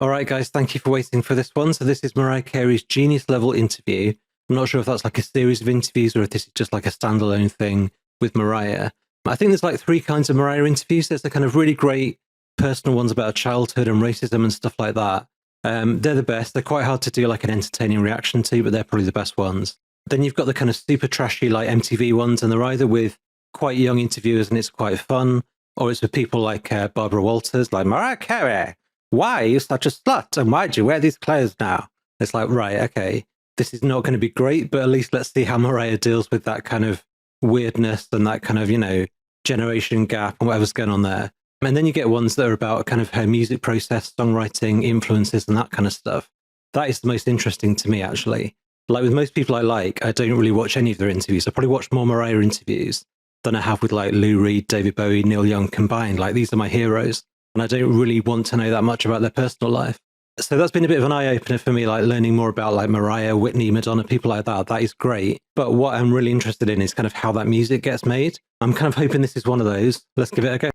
All right, guys, thank you for waiting for this one. So this is Mariah Carey's Genius Level interview. I'm not sure if that's like a series of interviews or if this is just like a standalone thing with Mariah. I think there's like three kinds of Mariah interviews. There's the kind of really great personal ones about her childhood and racism and stuff like that. They're the best. They're quite hard to do like an entertaining reaction to, but they're probably the best ones. Then you've got the kind of super trashy like MTV ones, and they're either with quite young interviewers and it's quite fun, or it's with people like Barbara Walters, like, Mariah Carey, why are you such a slut? And why do you wear these clothes now? It's like, right, okay, this is not going to be great, but at least let's see how Mariah deals with that kind of weirdness and that kind of, you know, generation gap and whatever's going on there. And then you get ones that are about kind of her music process, songwriting, influences, and that kind of stuff. That is the most interesting to me, actually. Like with most people I don't really watch any of their interviews. I probably watch more Mariah interviews than I have with like Lou Reed, David Bowie, Neil Young combined. Like these are my heroes. And I don't really want to know that much about their personal life. So that's been a bit of an eye-opener for me, like learning more about like Mariah, Whitney, Madonna, people like that. That is great. But what I'm really interested in is kind of how that music gets made. I'm kind of hoping this is one of those. Let's give it a go.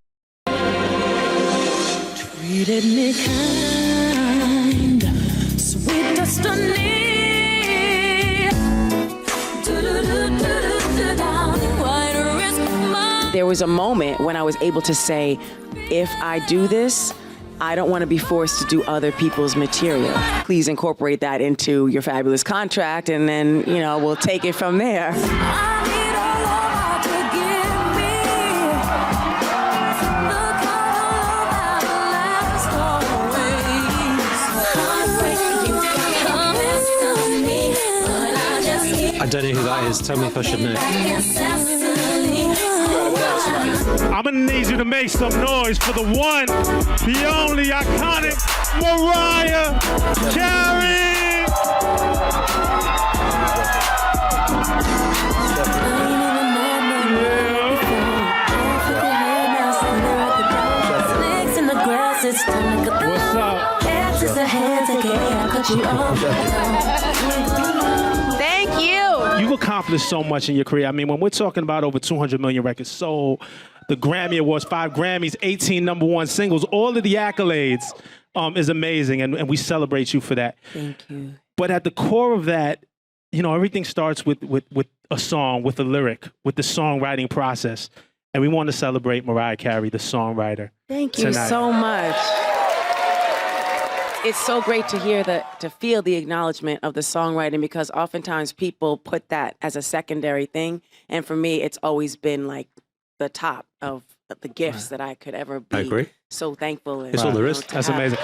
Treated me kind, sweet destiny. There was a moment when I was able to say, if I do this, I don't want to be forced to do other people's material. Please incorporate that into your fabulous contract, and then, you know, we'll take it from there. I don't know who that is. Tell me if I should know. I'm gonna need you to make some noise for the one, the only iconic Mariah Carey. What's up? Thank you. You've accomplished so much in your career. I mean, when we're talking about over 200 million records sold, the Grammy Awards, 5 Grammys, 18 #1 singles, all of the accolades is amazing, and we celebrate you for that. Thank you. But at the core of that, you know, everything starts with a song, with a lyric, with the songwriting process. And we want to celebrate Mariah Carey, the songwriter. Thank you tonight. so much. It's so great to hear to feel the acknowledgement of the songwriting, because oftentimes people put that as a secondary thing. And for me, it's always been like the top of the gifts that I could ever be. I agree. So thankful. It's all there is. That's amazing.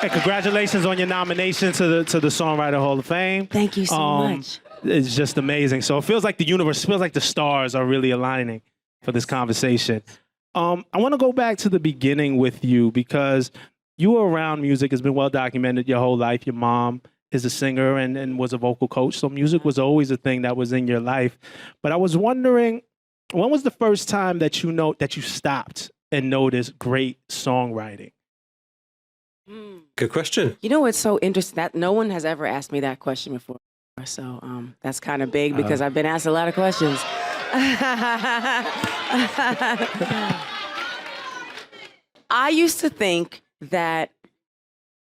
And congratulations on your nomination to the Songwriter Hall of Fame. Thank you so much. It's just amazing. So it feels like the universe, feels like the stars are really aligning for this conversation. I want to go back to the beginning with you, because you were around music. It's been well documented your whole life. Your mom is a singer and was a vocal coach. So music was always a thing that was in your life. But I was wondering, when was the first time that you stopped and noticed great songwriting? Good question. You know what's so interesting? That no one has ever asked me that question before. So that's kind of big, because I've been asked a lot of questions. I used to think that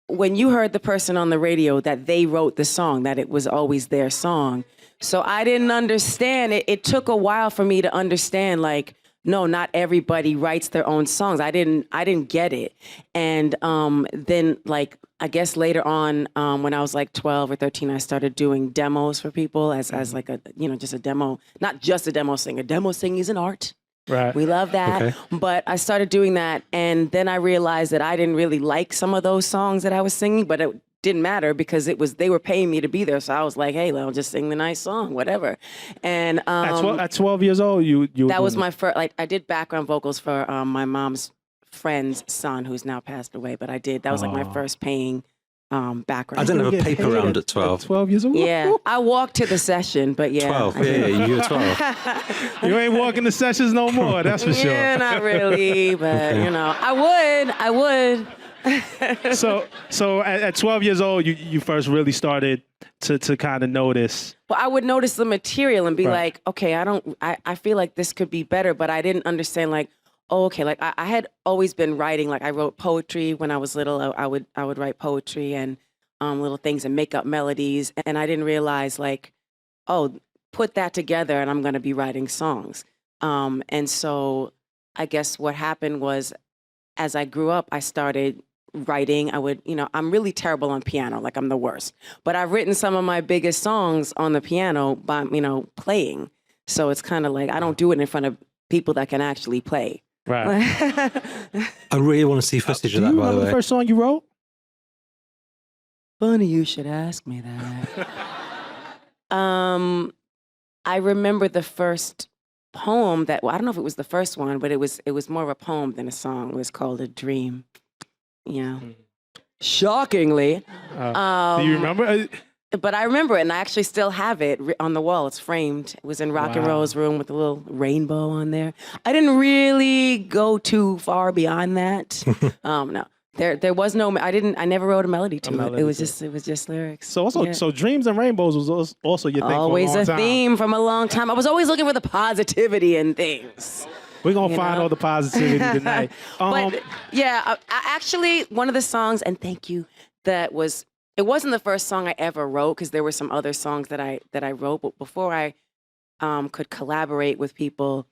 when you heard the person on the radio, that they wrote the song, that it was always their song. So I didn't understand it. It took a while for me to understand, like, no, not everybody writes their own songs. I didn't get it. And then, like, I guess later on, when I was like 12 or 13, I started doing demos for people as like a, you know, just a demo, not just a demo singer. Demo singing is an art. Right. We love that. Okay. But I started doing that, and then I realized that I didn't really like some of those songs that I was singing, but it didn't matter because they were paying me to be there. So I was like, hey, I'll just sing the nice song, whatever. And at 12 years old, you that was my first, like, I did background vocals for my mom's friend's son, who's now passed away, but that was like my first paying background. I didn't have a paper round at 12. 12 years old? Yeah, I walked to the session, but yeah. 12, yeah, you were 12. You ain't walking the sessions no more, that's for sure. Yeah, not really, but you know, I would. So at 12 years old, you first really started to kind of notice. Well, I would notice the material and be Right. like, okay, I feel like this could be better, but I didn't understand, like, oh, okay, like I had always been writing. Like I wrote poetry when I was little. I would write poetry and little things and make up melodies. And I didn't realize like, oh, put that together and I'm going to be writing songs. And so I guess what happened was as I grew up, I started writing. I would, I'm really terrible on piano, like I'm the worst. But I've written some of my biggest songs on the piano by, playing. So it's kind of like I don't do it in front of people that can actually play. Right. I really want to see footage of that, by the Do you remember way. the first song you wrote? Funny you should ask me that. I remember the first poem that, well, I don't know if it was the first one, but it was more of a poem than a song. It was called A Dream. Yeah. Shockingly. Do you remember? But I remember it, and I actually still have it on the wall. It's framed. It was in Rock and Roll's room with a little rainbow on there. I didn't really go too far beyond that. No. There was no, I never wrote a melody to it. It was just lyrics. So also, so Dreams and Rainbows was also your thing always for a long time. theme from a long time. I was always looking for the positivity in things. We're going to find all the positivity tonight. But yeah, actually one of the songs, and thank you, it wasn't the first song I ever wrote because there were some other songs that I wrote, but before I could collaborate with people,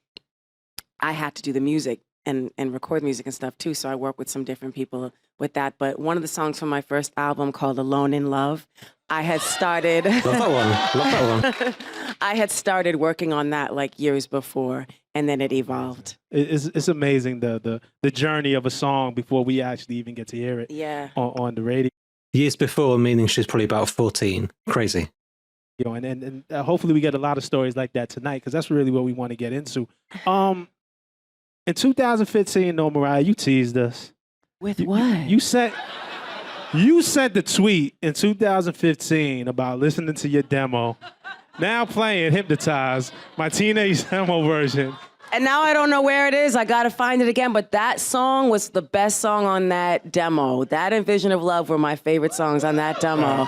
I had to do the music and record music and stuff too. So I worked with some different people with that. But one of the songs from my first album called Alone in Love, I had started. Love that one. I had started working on that like years before, and then it evolved. It's amazing the journey of a song before we actually even get to hear it. Yeah. On the radio. Years before, meaning she's probably about 14. Crazy. And hopefully we get a lot of stories like that tonight because that's really what we want to get into. In 2015, though, Mariah, you teased us. With what? You sent the tweet in 2015 about listening to your demo. Now playing Hypnotized, my teenage demo version. And now I don't know where it is. I got to find it again. But that song was the best song on that demo. That and Vision of Love were my favorite songs on that demo.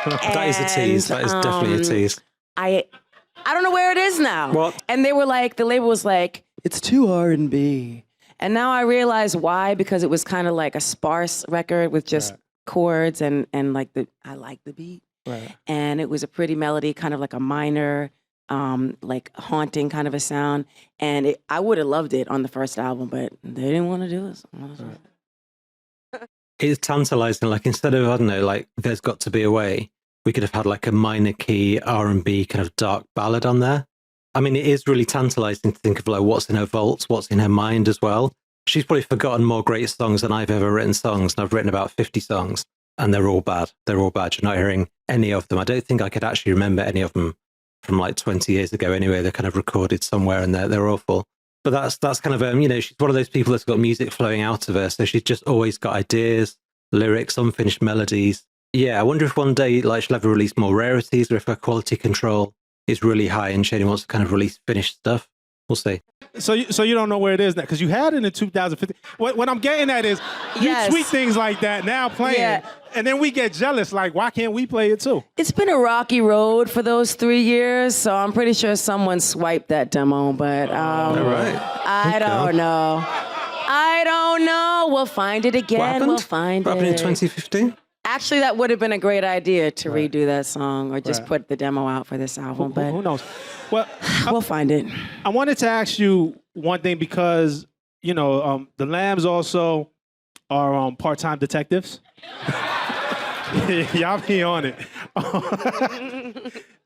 That is a tease. That is definitely a tease. I don't know where it is now. What? And they were like, the label was like, it's too R&B. And now I realize why, because it was kind of like a sparse record with just chords and like I like the beat. Right. And it was a pretty melody, kind of like a minor, like haunting kind of a sound. And I would have loved it on the first album, but they didn't want to do it. Right. It's tantalizing. Like instead of, I don't know, like There's Got to Be a Way, we could have had like a minor key R&B kind of dark ballad on there. I mean, it is really tantalizing to think of like what's in her vaults, what's in her mind as well. She's probably forgotten more great songs than I've ever written songs. And I've written about 50 songs and they're all bad. They're all bad. You're not hearing any of them. I don't think I could actually remember any of them from like 20 years ago anyway. They're kind of recorded somewhere and they're awful. But that's kind of, she's one of those people that's got music flowing out of her. So she's just always got ideas, lyrics, unfinished melodies. Yeah, I wonder if one day like she'll ever release more rarities or if her quality control is really high and she wants to kind of release finished stuff. We'll see. So you don't know where it is now because you had it in 2015. What I'm getting at is you tweet things like that now playing, and then we get jealous. Like, why can't we play it too? It's been a rocky road for those 3 years, so I'm pretty sure someone swiped that demo, but I don't know. I don't know. We'll find it again. We'll find what it. happened in 2015? Actually, that would have been a great idea to redo that song or just put the demo out for this album. But who knows? Well, we'll find it. I wanted to ask you one thing because, the Lambs also are part-time detectives. Y'all be on it.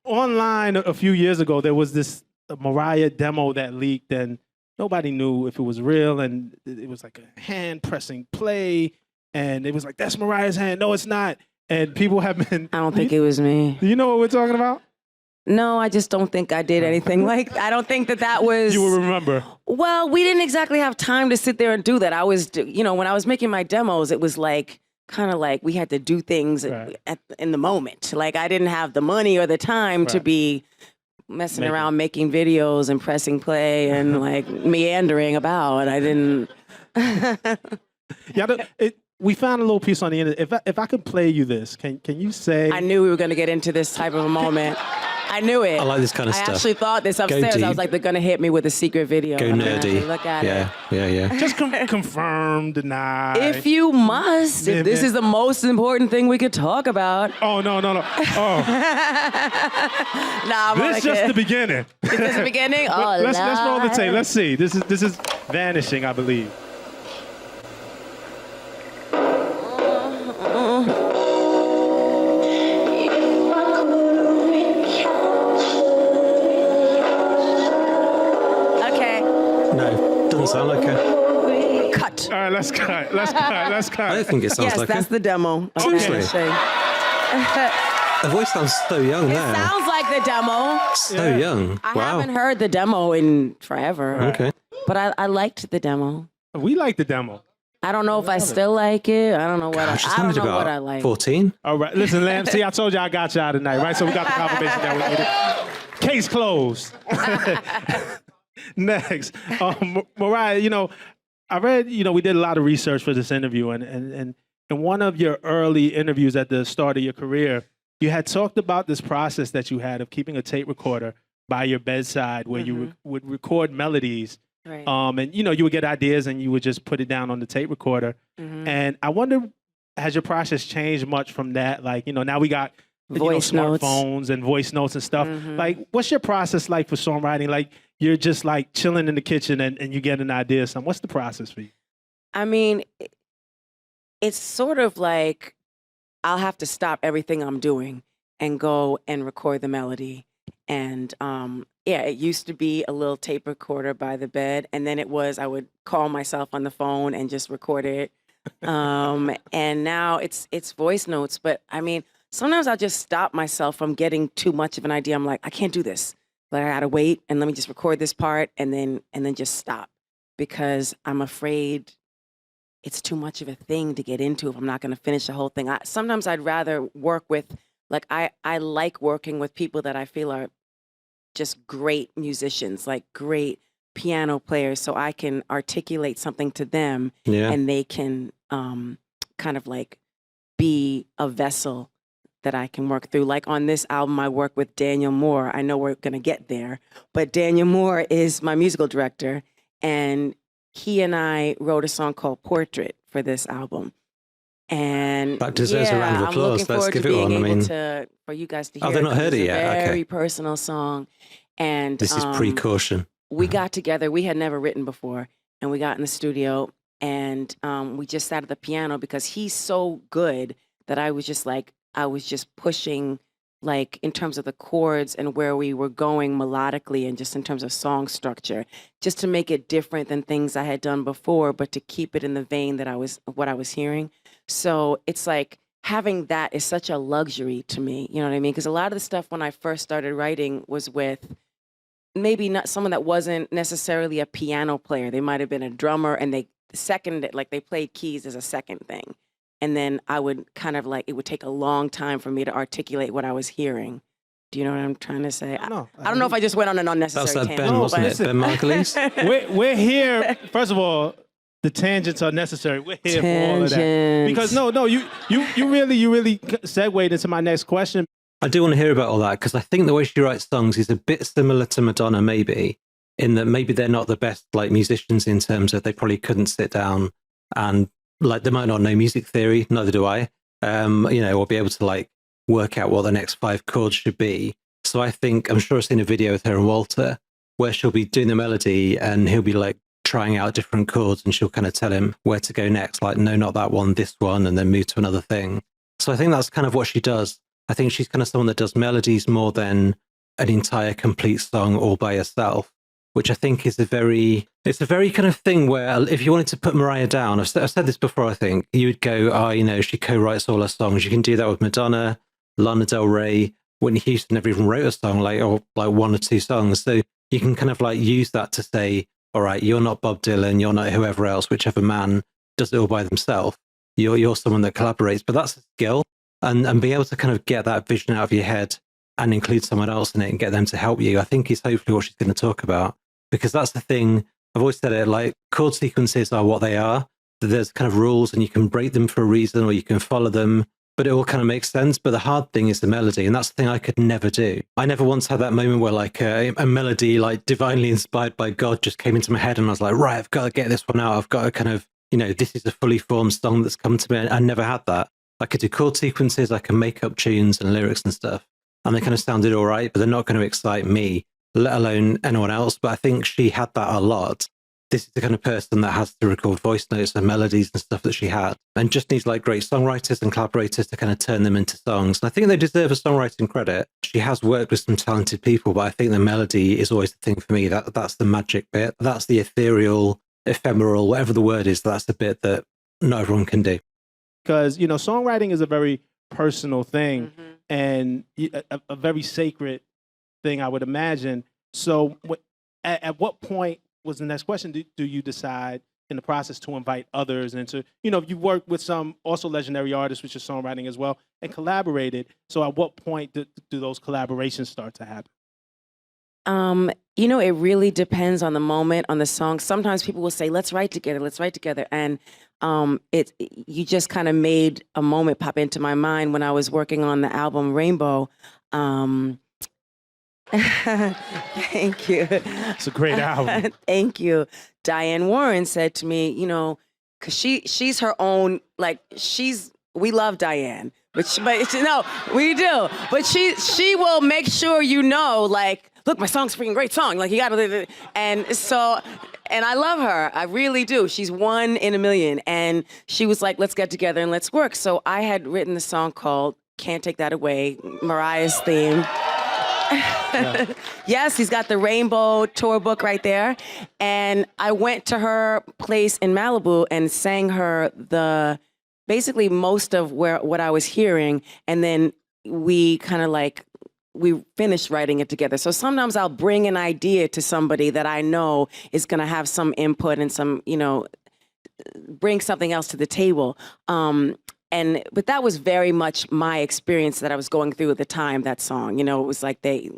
Online a few years ago, there was this Mariah demo that leaked and nobody knew if it was real. And it was like a hand-pressing play. And it was like, that's Mariah's hand. No, it's not. And people have been... I don't think it was me. Do you know what we're talking about? No, I just don't think I did anything. I don't think that was... You will remember. Well, we didn't exactly have time to sit there and do that. I was, when I was making my demos, it was like, kind of like we had to do things in the moment. Like I didn't have the money or the time to be messing around making videos and pressing play and like meandering about. I didn't... We found a little piece on the internet. If I could play you this, can you say? I knew we were going to get into this type of a moment. I knew it. I like this kind of I stuff. actually thought this upstairs. I was deep. like, they're gonna hit me with a secret video. Go I'm gonna have to nerdy. Look at it. Yeah. Just confirm, deny. If you must, if this is the most important thing we could talk about. Oh, no. Oh. Nah, I'm This is just the beginning. Is this the beginning? Oh, let's roll the Lord. tape. Let's see. This is Vanishing, I believe. Okay, No, doesn't sound like her. cut. All right, let's cut. I don't think it sounds Yes, like that's her. the demo. Seriously? The voice sounds so young there. Sounds like the demo. So young. I Wow. haven't heard the demo in forever. Okay. But I liked the demo. We like the demo. I don't know if I still like it. I don't know what Gosh, it I don't sounded know what I about like. 14. All right, listen, Lamb. See, I told you I got y'all tonight, right? So we got the confirmation that we needed. Case closed. Next, Mariah. I read. We did a lot of research for this interview, and in one of your early interviews at the start of your career, you had talked about this process that you had of keeping a tape recorder by your bedside, where you would record melodies. Right. And you would get ideas and you would just put it down on the tape recorder. And I wonder, has your process changed much from that? Like, now we got Voice notes. smartphones and voice notes and stuff. Like, what's your process like for songwriting? Like, you're just like chilling in the kitchen and you get an idea or something. What's the process for you? I mean, it's sort of like I'll have to stop everything I'm doing and go and record the melody. And it used to be a little tape recorder by the bed, and then I would call myself on the phone and just record it. And now it's voice notes. But I mean, sometimes I'll just stop myself from getting too much of an idea. I'm like, I can't do this. Like, I gotta wait and let me just record this part and then just stop, because I'm afraid it's too much of a thing to get into if I'm not gonna finish the whole thing. Sometimes I'd rather work with, like, I like working with people that I feel are just great musicians, like great piano players, so I can articulate something to them and they can kind of like be a vessel that I can work through. Like on this album, I work with Daniel Moore. I know we're gonna get there, but Daniel Moore is my musical director, and he and I wrote a song called Portrait for this album. And That deserves a round of I'm applause. looking Let's forward give to it being one. I able mean, for you guys to hear. oh, they've not 'cause heard it's it yet. a very Okay. personal song, and This is pre-caution. we got together. We had never written before, and we got in the studio, and we just sat at the piano because he's so good that I was just pushing, like, in terms of the chords and where we were going melodically, and just in terms of song structure, just to make it different than things I had done before, but to keep it in the vein that what I was hearing. So it's like having that is such a luxury to me. You know what I mean? Because a lot of the stuff when I first started writing was with maybe not someone that wasn't necessarily a piano player. They might have been a drummer, and they played keys as a second thing. And then I would kind of like, it would take a long time for me to articulate what I was hearing. Do you know what I'm trying to say? I don't know if I just went on an unnecessary That's that tangent. Ben, wasn't it? but- Ben Margulies? We're here. First of all, the tangents are necessary. We're here for all of that. Tangents. Because you really segued into my next question. I do want to hear about all that, because I think the way she writes songs is a bit similar to Madonna, maybe, in that maybe they're not the best like musicians in terms of they probably couldn't sit down and like they might not know music theory, neither do I, or be able to like work out what the next 5 chords should be. So I think, I'm sure I've seen a video with her and Walter where she'll be doing the melody and he'll be like trying out different chords and she'll kind of tell him where to go next, like, no, not that one, this one, and then move to another thing. So I think that's kind of what she does. I think she's kind of someone that does melodies more than an entire complete song all by herself, which I think is a very kind of thing where if you wanted to put Mariah down, I've said this before, I think, you would go, she co-writes all her songs. You can do that with Madonna, Lana Del Rey, Whitney Houston never even wrote a song, or 1 or 2 songs. So you can kind of like use that to say, all right, you're not Bob Dylan, you're not whoever else, whichever man does it all by themselves. You're someone that collaborates, but that's a skill. And be able to kind of get that vision out of your head and include someone else in it and get them to help you, I think is hopefully what she's going to talk about. Because that's the thing, I've always said it, like chord sequences are what they are. There's kind of rules and you can break them for a reason or you can follow them. but it all kind of makes sense. But the hard thing is the melody, and that's the thing I could never do. I never once had that moment where like a melody, like divinely inspired by God, just came into my head, and I was like, right, I've got to get this one out. I've got to kind of, this is a fully formed song that's come to me. I never had that. I could do chord sequences, I can make up tunes and lyrics and stuff, and they kind of sounded all right, but they're not going to excite me, let alone anyone else. But I think she had that a lot. This is the kind of person that has to record voice notes and melodies and stuff that she had, and just needs like great songwriters and collaborators to kind of turn them into songs. And I think they deserve a songwriting credit. She has worked with some talented people, but I think the melody is always the thing for me. That's the magic bit. That's the ethereal, ephemeral, whatever the word is. That's the bit that not everyone can do. Because, songwriting is a very personal thing and a very sacred thing, I would imagine. So at what point was the next question, do you decide in the process to invite others and to, you worked with some also legendary artists with your songwriting as well and collaborated. So at what point do those collaborations start to happen? It really depends on the moment, on the song. Sometimes people will say, let's write together. And you just kind of made a moment pop into my mind when I was working on the album Rainbow. Thank you. It's a great album. Thank you. Diane Warren said to me, because she's her own, we love Diane, but no, we do. But she will make sure look, my song's a freaking great song. Like, you gotta, and I love her. I really do. She's one in a million. And she was like, let's get together and let's work. So I had written the song called Can't Take That Away, Mariah's theme. Yeah. Yes, he's got the Rainbow tour book right there. And I went to her place in Malibu and sang her basically most of what I was hearing. And then we kind of we finished writing it together. So sometimes I'll bring an idea to somebody that I know is going to have some input and some, bring something else to the table. But that was very much my experience that I was going through at the time, that song. It was like they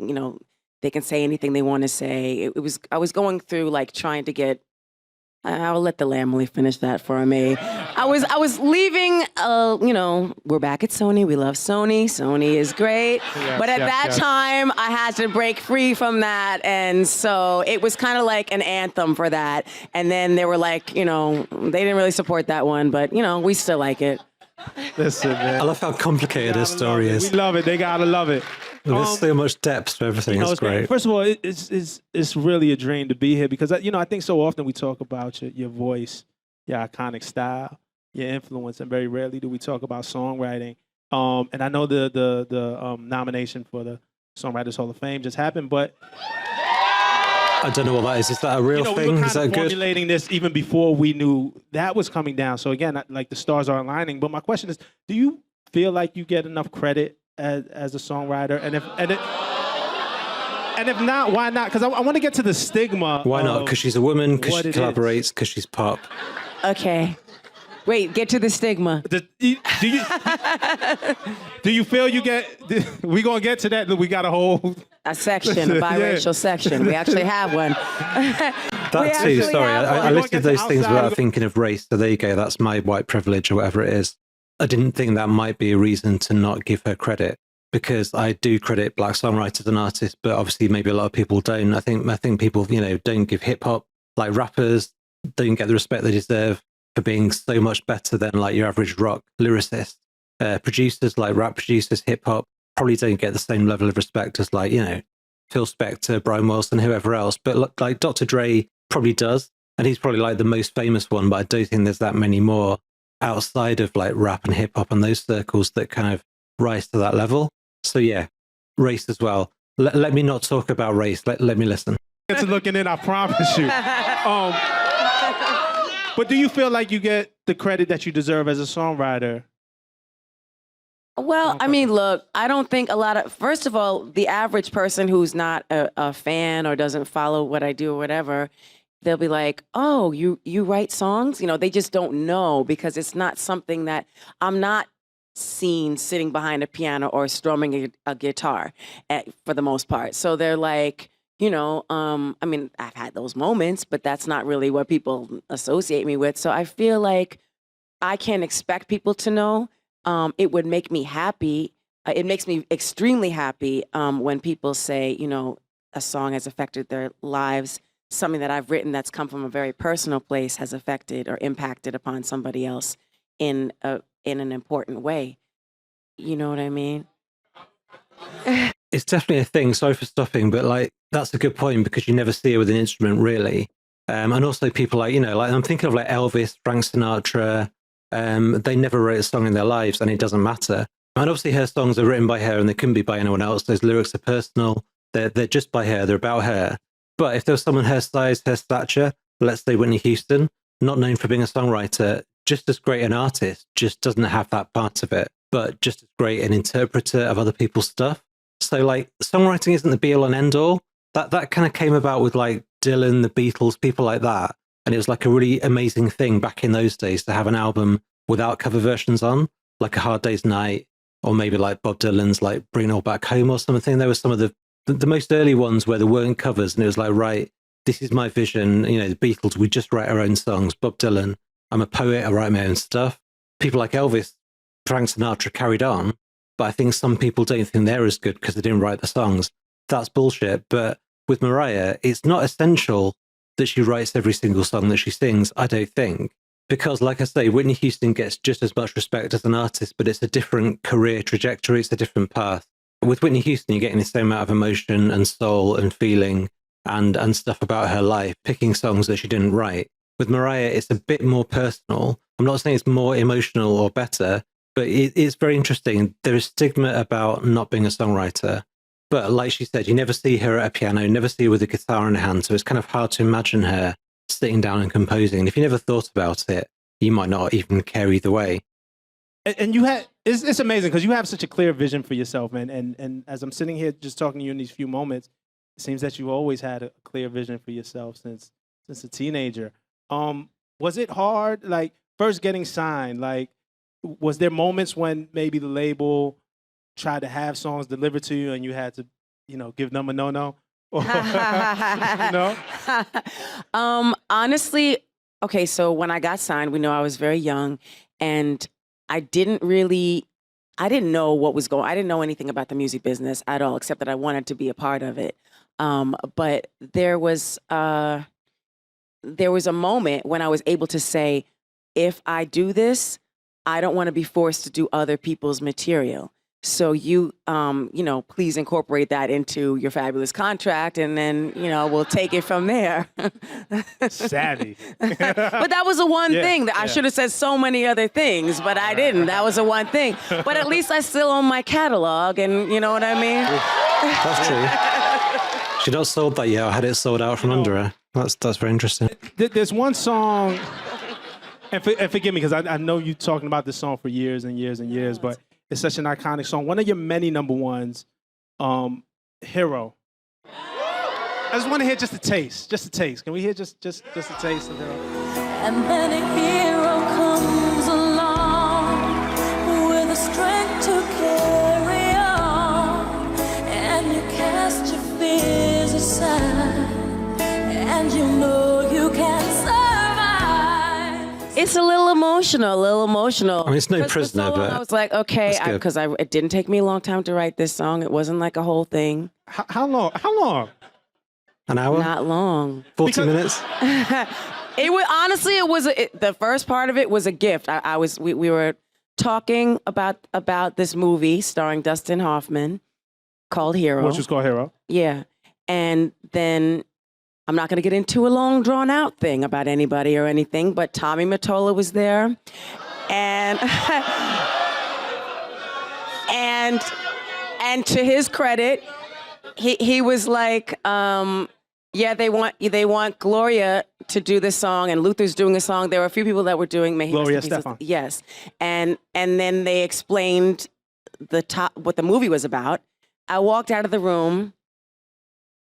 can say anything they want to say. I was going through trying to get, I'll let the Lamely finish that for me. I was leaving, we're back at Sony. We love Sony. Sony is great. Yes, but at that time, I had to break free from that. And so it was kind of like an anthem for that. And then they were they didn't really support that one, but, we still like it. Listen, man. I love how complicated this story is. We love it. They gotta love it. There's so much depth to everything. It's great. First of all, it's really a dream to be here because I think so often we talk about your voice, your iconic style, your influence, and very rarely do we talk about songwriting. And I know the nomination for the Songwriters Hall of Fame just happened, but I don't know what that is. Is that a real thing? We were is that good? Formulating this even before we knew that was coming down. So again, the stars are aligning. But my question is, do you feel like you get enough credit as a songwriter? And if not, why not? Because I want to get to the stigma. Why not? Because she's a woman, because she collaborates, because she's pop. Okay. Wait, get to the stigma. Do you feel you get, we're going to get to that, we got a whole... A section, a biracial section. We actually have one. That too, sorry. I listed those things without thinking of race, so there you go. That's my white privilege or whatever it is. I didn't think that might be a reason to not give her credit, because I do credit black songwriters and artists, but obviously maybe a lot of people don't. I think people, don't give hip-hop, like rappers, don't get the respect they deserve for being so much better than your average rock lyricist. Producers, like rap producers, hip-hop, probably don't get the same level of respect as Phil Spector, Brian Wilson, whoever else. But Dr. Dre probably does, and he's probably the most famous one, but I don't think there's that many more outside of rap and hip-hop and those circles that kind of rise to that level. So yeah, race as well. Let me not talk about race. Let me listen. It's looking in, I promise you. But do you feel like you get the credit that you deserve as a songwriter? Well, I mean, look, I don't think first of all, the average person who's not a fan or doesn't follow what I do or whatever, they'll be like, oh, you write songs? They just don't know, because it's not something that I'm not seen sitting behind a piano or strumming a guitar for the most part. So they're like, I mean, I've had those moments, but that's not really what people associate me with. So I feel like I can't expect people to know. it would make me happy. It makes me extremely happy when people say, you know, a song has affected their lives. Something that I've written that's come from a very personal place has affected or impacted upon somebody else in an important way. You know what I mean? It's definitely a thing. Sorry for stopping, but like that's a good point because you never see it with an instrument, really. And also people like, you know, like I'm thinking of like Elvis, Frank Sinatra. They never wrote a song in their lives, and it doesn't matter. And obviously, her songs are written by her, and they couldn't be by anyone else. Those lyrics are personal. They're just by her. They're about her. But if there was someone her size, her stature, let's say Whitney Houston, not known for being a songwriter, just as great an artist, just doesn't have that part of it, but just as great an interpreter of other people's stuff. So like songwriting isn't the be all and end all. That kind of came about with like Dylan, the Beatles, people like that. And it was like a really amazing thing back in those days to have an album without cover versions on, like A Hard Day's Night, or maybe like Bob Dylan's like Bring It All Back Home or something. There were some of the most early ones where there weren't covers, and it was like, right, this is my vision. You know, the Beatles, we just write our own songs. Bob Dylan, I'm a poet, I write my own stuff. People like Elvis, Frank Sinatra carried on, but I think some people don't think they're as good because they didn't write the songs. That's bullshit. But with Mariah, it's not essential that she writes every single song that she sings, I don't think. Because, like I say, Whitney Houston gets just as much respect as an artist, but it's a different career trajectory, it's a different path. With Whitney Houston, you're getting the same amount of emotion and soul and feeling and stuff about her life, picking songs that she didn't write. With Mariah, it's a bit more personal. I'm not saying it's more emotional or better, but it's very interesting. There is stigma about not being a songwriter. But like she said, you never see her at a piano, never see her with a guitar in her hand. So it's kind of hard to imagine her sitting down and composing. And if you never thought about it, you might not even care either way. And you had, it's amazing because you have such a clear vision for yourself, man. And as I'm sitting here just talking to you in these few moments, it seems that you always had a clear vision for yourself since a teenager. Was it hard, like first getting signed? Like, was there moments when maybe the label tried to have songs delivered to you and you had to, you know, give them a no-no? No? Honestly, okay, so when I got signed, we know I was very young, and I didn't know what was going on. I didn't know anything about the music business at all, except that I wanted to be a part of it. But there was a moment when I was able to say, if I do this, I don't want to be forced to do other people's material. So you know, please incorporate that into your fabulous contract, and then, you know, we'll take it from there. Savvy. But that was the one thing that I should have said so many other things, but I didn't. That was the one thing. But at least I still own my catalog, and you know what I mean? That's true. She not sold that yet. I had it sold out from under her. That's very interesting. There's one song, and forgive me because I know you talking about this song for years and years and years, but it's such an iconic song. One of your many number ones, Hero. I just want to hear just a taste. Can we hear just a taste of Hero? And then a hero comes along with the strength to carry on, and you cast your fears aside, and you know you can survive. It's a little emotional. I mean, it's no Prisoner, but I was like, okay, because it didn't take me a long time to write this song. It wasn't like a whole thing. How long? An hour? Not long. 40 minutes? It was honestly, the first part of it was a gift. We were talking about this movie starring Dustin Hoffman called Hero. Which was called Hero. Yeah, and then I'm not going to get into a long, drawn-out thing about anybody or anything, but Tommy Mottola was there, and and to his credit, he was like, yeah, they want Gloria to do this song, and Luther's doing a song. There were a few people that were doing Gloria Estefan. Yes, and then they explained what the movie was about. I walked out of the room.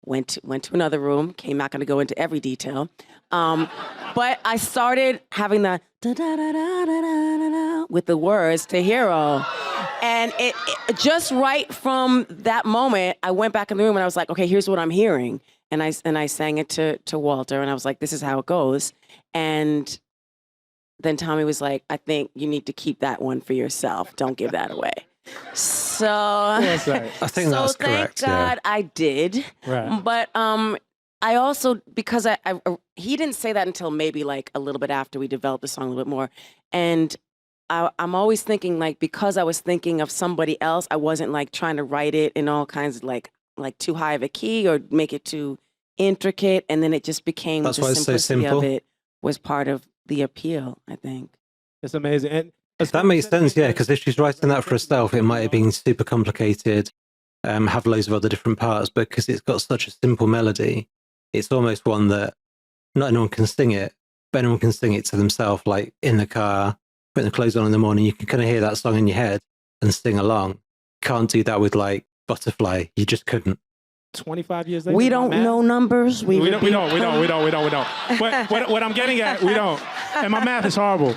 Went to another room, not going to go into every detail. But I started having the da-da-da-da-da-da-da with the words to Hero. And it just right from that moment, I went back in the room and I was like, okay, here's what I'm hearing. And I sang it to Walter, and I was like, this is how it goes. And then Tommy was like, I think you need to keep that one for yourself. Don't give that away. So What's that? I think that's correct. Thank God I did. Right. But I also, because he didn't say that until maybe like a little bit after we developed the song a little bit more. And I'm always thinking like, because I was thinking of somebody else, I wasn't like trying to write it in all kinds of like too high of a key or make it too intricate. And then it just became That's the why it's so simplicity simple. of it was part of the appeal, I think. It's amazing. And That makes sense, yeah, because if she's writing that for herself, it might have been super complicated, have loads of other different parts, but because it's got such a simple melody, it's almost one that not anyone can sing it, but anyone can sing it to themselves, like in the car, putting the clothes on in the morning. You can kind of hear that song in your head and sing along. Can't do that with like Butterfly. You just couldn't. 25 years later, We don't know numbers. We don't. What I'm getting at, we don't. And my math is horrible.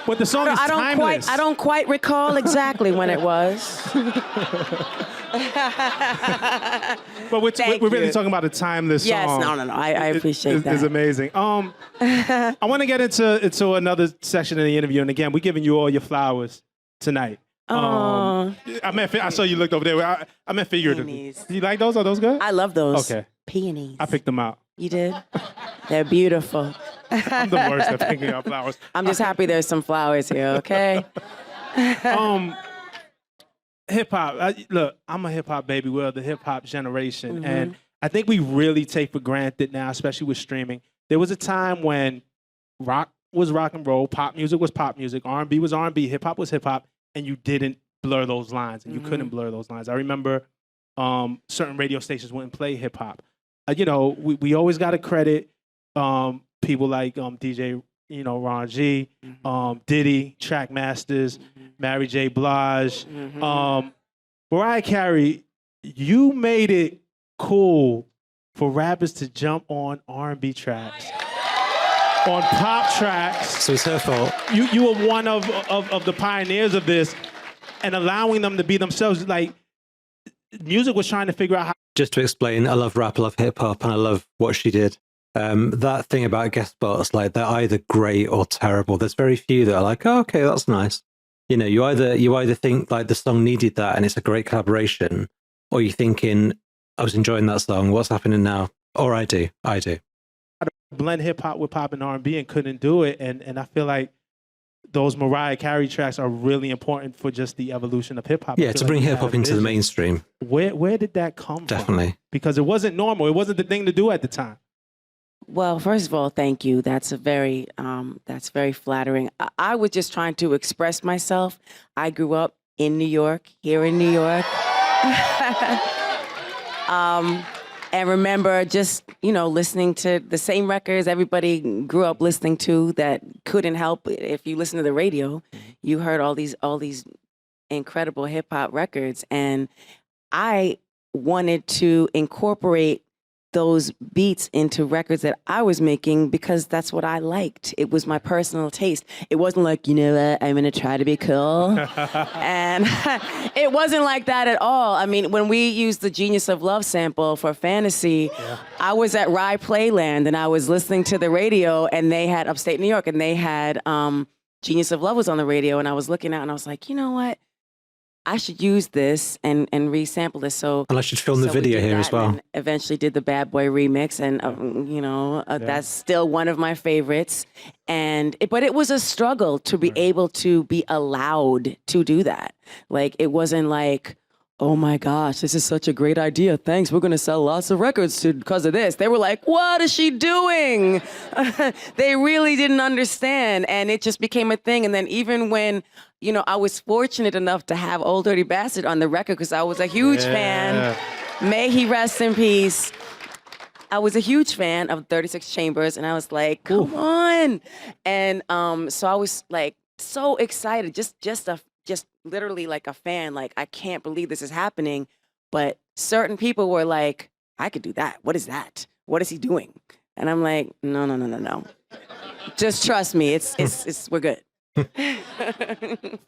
But the song is timeless. I don't quite recall exactly when it was. But we're really you. talking about a timeless Yes, song. no. I appreciate that. It's amazing. I want to get into another section of the interview, and again, we're giving you all your flowers tonight. I saw you looked over there. I meant figuratively. Peonies. You like those? Are those good? I love those. Okay. Peonies. I picked them out. You did? They're beautiful. I'm the worst at picking out flowers. I'm just happy there's some flowers here, okay? Hip hop. Look, I'm a hip hop baby. We're the hip hop generation, and I think we really take for granted now, especially with streaming. There was a time when rock was rock and roll, pop music was pop music, R&B was R&B, hip hop was hip hop, and you didn't blur those lines, and you couldn't blur those lines. I remember certain radio stations wouldn't play hip hop. We always got to credit people like DJ, Ron G, Diddy, Track Masters, Mary J. Blige. Mariah Carey, you made it cool for rappers to jump on R&B tracks, on pop tracks. So it's her fault. You were one of the pioneers of this, and allowing them to be themselves. Like, music was trying to figure out how. Just to explain, I love rap, I love hip hop, and I love what she did. That thing about guest spots, like they're either great or terrible. There's very few that are like, oh, okay, that's nice. You either think like the song needed that and it's a great collaboration, or you're thinking, I was enjoying that song, what's happening now? Or I do. Blend hip hop with pop and R&B and couldn't do it, and I feel like those Mariah Carey tracks are really important for just the evolution of hip hop. Yeah, to bring hip hop into the mainstream. Where did that come from? Definitely. Because it wasn't normal. It wasn't the thing to do at the time. Well, first of all, thank you. That's very flattering. I was just trying to express myself. I grew up in New York, here in New York. And remember just, listening to the same records everybody grew up listening to that couldn't help. If you listen to the radio, you heard all these incredible hip hop records. And I wanted to incorporate those beats into records that I was making because that's what I liked. It was my personal taste. It wasn't like, I'm going to try to be cool. And it wasn't like that at all. I mean, when we used the Genius of Love sample for Fantasy, I was at Rye Playland and I was listening to the radio and they had Upstate New York and they had Genius of Love was on the radio and I was looking out and I was like, you know what? I should use this and resample this. And I should film the video here as well. And eventually did the Bad Boy remix, and that's still one of my favorites. But it was a struggle to be able to be allowed to do that. Like, it wasn't like, oh my gosh, this is such a great idea. Thanks, we're going to sell lots of records because of this. They were like, what is she doing? They really didn't understand, and it just became a thing. And then even when, I was fortunate enough to have Old Dirty Bastard on the record because I was a huge fan. May he rest in peace. I was a huge fan of 36 Chambers, and I was like, come on. And so I was like so excited, just literally like a fan, like, I can't believe this is happening. But certain people were like, I could do that. What is that? What is he doing? And I'm like, no. Just trust me. It's we're good.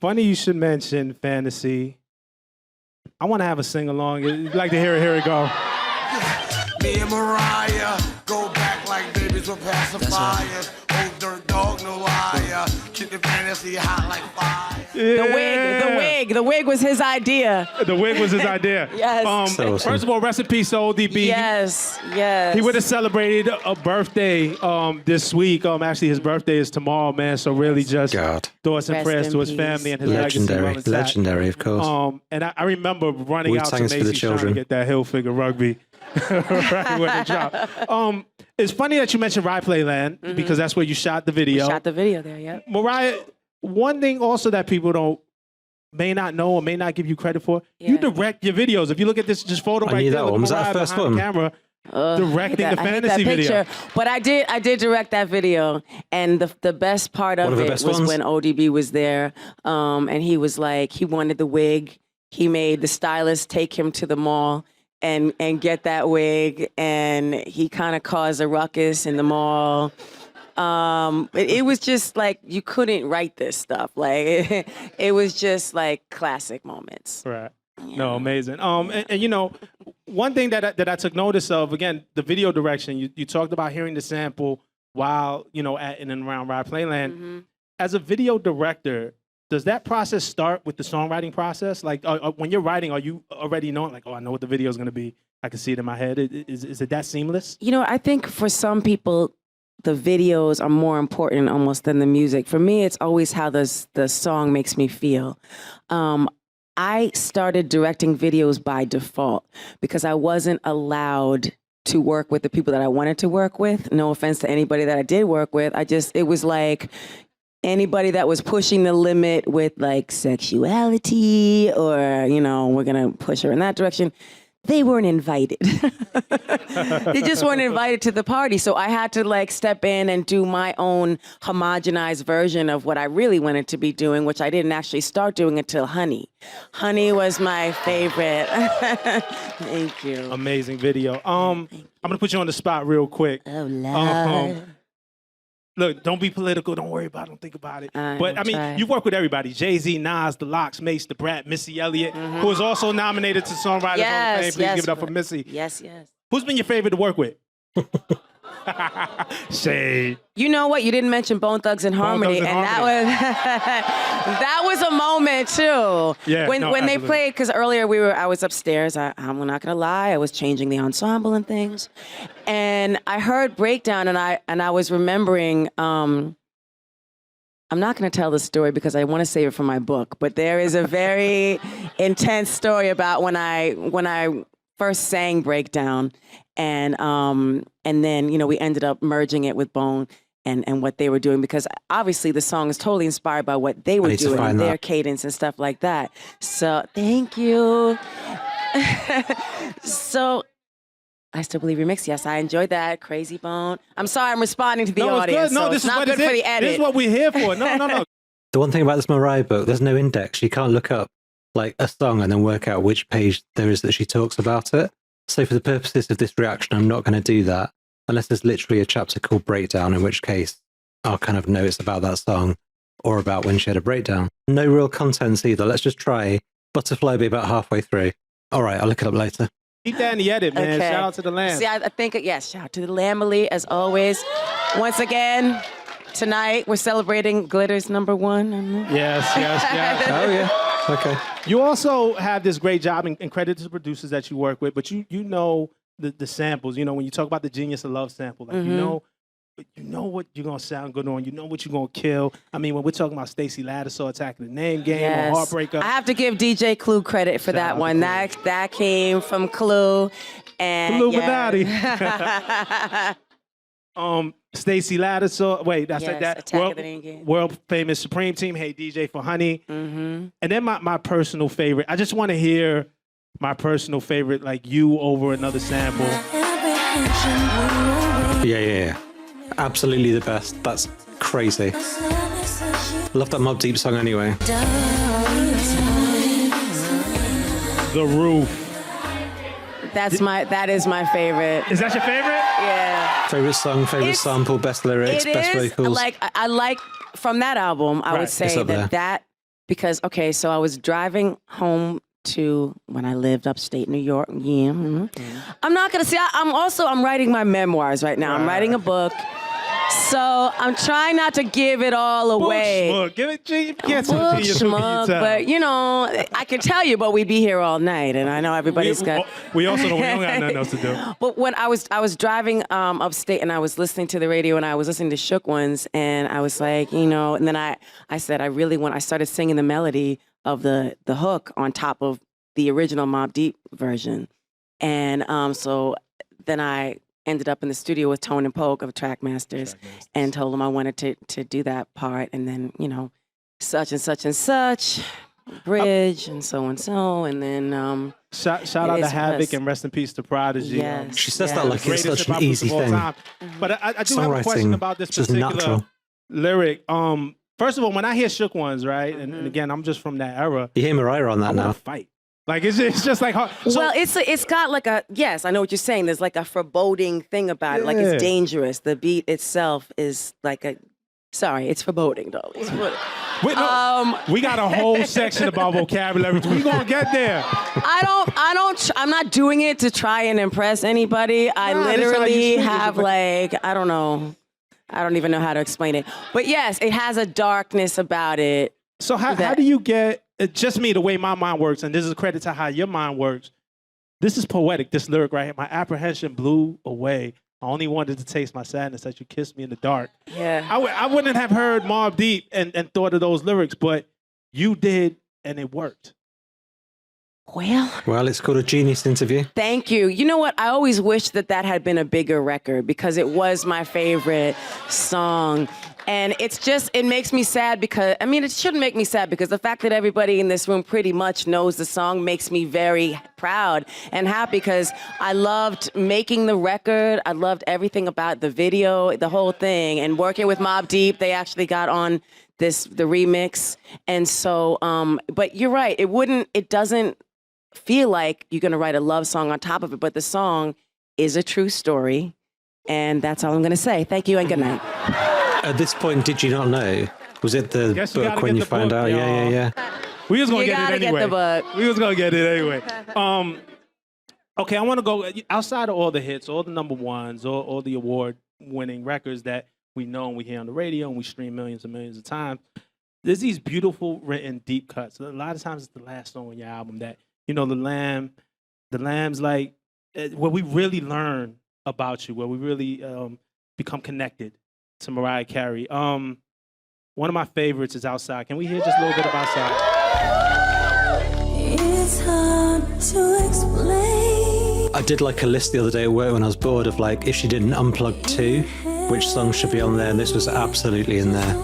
Funny you should mention Fantasy. I want to have a sing-along. You'd like to hear it? Here we go. Me and Mariah go back like babies with pacifiers. Old dirt dog no wire. Keep the fantasy hot like fire. The wig was his idea. The wig was his idea. Yes. So awesome. First of all, rest in peace to ODB. Yes. He would have celebrated a birthday this week. Actually, his birthday is tomorrow, man. So really just thoughts and Rest prayers in to his peace. family and his Legendary, legacy. legendary, of course. And I remember running out to Wu-Tang's for the Macy's trying to children. get that Hilfiger rugby right when it dropped. It's funny that you mentioned Rye Playland because that's where you shot the video. Shot the video there, yeah. Mariah, one thing also that people may not know or may not give you credit for, you direct your videos. If you look at this just photo I right knew there, that look one. at Was that Mariah the first behind one? the camera, directing the I hate fantasy that video. picture. But I did direct that video, and the best part of the it best was ones? when ODB was there, and he was like, he wanted the wig. He made the stylist take him to the mall and get that wig, and he kind of caused a ruckus in the mall. It was just like you couldn't write this stuff. Like it was just like classic moments. Right. No, amazing. And you know, one thing that I took notice of, again, the video direction. You talked about hearing the sample while at in and around Rye Playland. As a video director, does that process start with the songwriting process? Like when you're writing, are you already knowing, like, oh, I know what the video is going to be? I can see it in my head. Is it that seamless? I think for some people, the videos are more important almost than the music. For me, it's always how the song makes me feel. I started directing videos by default because I wasn't allowed to work with the people that I wanted to work with. No offense to anybody that I did work with. It was like anybody that was pushing the limit with like sexuality or, we're going to push her in that direction. They weren't invited. They just weren't invited to the party. So I had to like step in and do my own homogenized version of what I really wanted to be doing, which I didn't actually start doing until Honey. Honey was my favorite. Thank you. Amazing video. I'm gonna put you on the spot real quick. Oh, Lord. Look, don't be political. Don't worry about it. Don't think about it. But I mean, try. you work with everybody: Jay-Z, Nas, The Lox, Mace, The Brat, Missy Elliott, who was also nominated to Songwriters Hall of Fame. Please give it up for Missy. Yes. Who's been your favorite to work with? Shade. You know what? You didn't mention Bone Thugs and Harmony, Thugs and and Harmony. that was a moment too. Yeah, when no, they absolutely. played, because earlier I was upstairs. I'm not gonna lie, I was changing the ensemble and things, and I heard Breakdown, and I was remembering. I'm not going to tell the story because I want to save it for my book, but there is a very intense story about when I first sang Breakdown, and then we ended up merging it with Bone and what they were doing, because obviously the song is totally inspired by what they were doing and their cadence and stuff like that. So thank you. So I Still Believe Remix. Yes, I enjoyed that. Crazy Bone. I'm sorry, I'm responding to the audience. Good. No, so this it's is not what good it for is. the edit. This is what we're here for. No. The one thing about this Mariah book, there's no index. You can't look up like a song and then work out which page there is that she talks about it. So for the purposes of this reaction, I'm not going to do that unless there's literally a chapter called Breakdown, in which case I'll kind of know it's about that song or about when she had a breakdown. No real contents either. Let's just try Butterfly be about halfway through. All right, I'll look it up later. Keep that in the edit, man. Okay. Shout out to the Lamb. See, I think, yes, shout out to the Lamely, as always. Once again, tonight we're celebrating Glitter's #1. Yes. Oh, yeah. Okay. You also have this great job, and credit to the producers that you work with, but you know the samples. When you talk about the Genius of Love sample, like you know what you're gonna sound good on. You know what you're gonna kill. I mean, when we're talking about Stacey Lattisaw attacking the Name Game or Heartbreaker, I have to give DJ Clue credit for that one. That came from Clue. And Illuminati. Stacey Lattisaw. Wait, that's Yes, that. Attack of the Name Game. World famous Supreme Team. Hey DJ for Honey. And then my personal favorite. I just want to hear my personal favorite, like you over another sample. Yeah. Absolutely the best. That's crazy. Love that Mobb Deep song anyway. The Roof. that is my favorite. Is that your favorite? Yeah. Favorite song, favorite It's- sample, best lyrics, It best is, vocals. I like from that album, I Right. would It's say up there. that because, okay, so I was driving home to when I lived upstate New York. I'm not going to say, I'm writing my memoirs right now. I'm writing a book. So I'm trying not to give it all away. Book, give it, G. You can't Book, say it schmuck, but you know, I can tell you, but we'd be here all night, and I know everybody's got. We also don't got nothing else to do. But when I was driving upstate, and I was listening to the radio, and I was listening to Shook Ones, and I was like, you know, and then I said I really want. I started singing the melody of the hook on top of the original Mobb Deep version, and so then I ended up in the studio with Tone and Polk of Trackmasters and told them I wanted to do that part, and then, you know, such and such and such, bridge, and so, and then... Shout out to Havoc and rest in peace to Prodigy. Yes, She says that like it's such an easy thing. But I do have a question about this particular lyric. First of all, when I hear Shook Ones, right, and again, I'm just from that era. You hear Mariah on that now. Fight. Like, it's just like... So, well, it's got like a... Yes, I know what you're saying. There's like a foreboding thing about it. Like, it's dangerous. The beat itself is like a... Sorry, it's foreboding, though. Wait, no, we got a whole section about vocabulary. We gonna get there. I'm not doing it to try and impress anybody. I literally have like, I don't know. I don't even know how to explain it. But yes, it has a darkness about it. So how do you get... Just me, the way my mind works, and this is a credit to how your mind works. This is poetic, this lyric right here. My apprehension blew away. I only wanted to taste my sadness that you kissed me in the dark. Yeah. I wouldn't have heard Mobb Deep and thought of those lyrics, but you did, and it worked. Well, it's called a genius interview. Thank you. You know what? I always wished that had been a bigger record because it was my favorite song. And it makes me sad because, I mean, it shouldn't make me sad because the fact that everybody in this room pretty much knows the song makes me very proud and happy because I loved making the record. I loved everything about the video, the whole thing. And working with Mobb Deep, they actually got on the remix. And so, but you're right, it doesn't feel like you're going to write a love song on top of it, but the song is a true story. And that's all I'm going to say. Thank you and good night. At this point, did you not know? Was it the book when you found out? Yeah. We was going to get it anyway. Get the book. We was going to get it anyway. Okay, I want to go outside of all the hits, all the number ones, all the award-winning records that we know and we hear on the radio and we stream millions and millions of times. There's these beautiful written deep cuts. A lot of times it's the last song on your album that, you know, the Lamb's like where we really learn about you, where we really become connected to Mariah Carey. One of my favorites is Outside. Can we hear just a little bit of Outside? It's hard to explain. I did like a list the other day at work when I was bored of like if she did an Unplugged 2, which songs should be on there, and this was absolutely in there.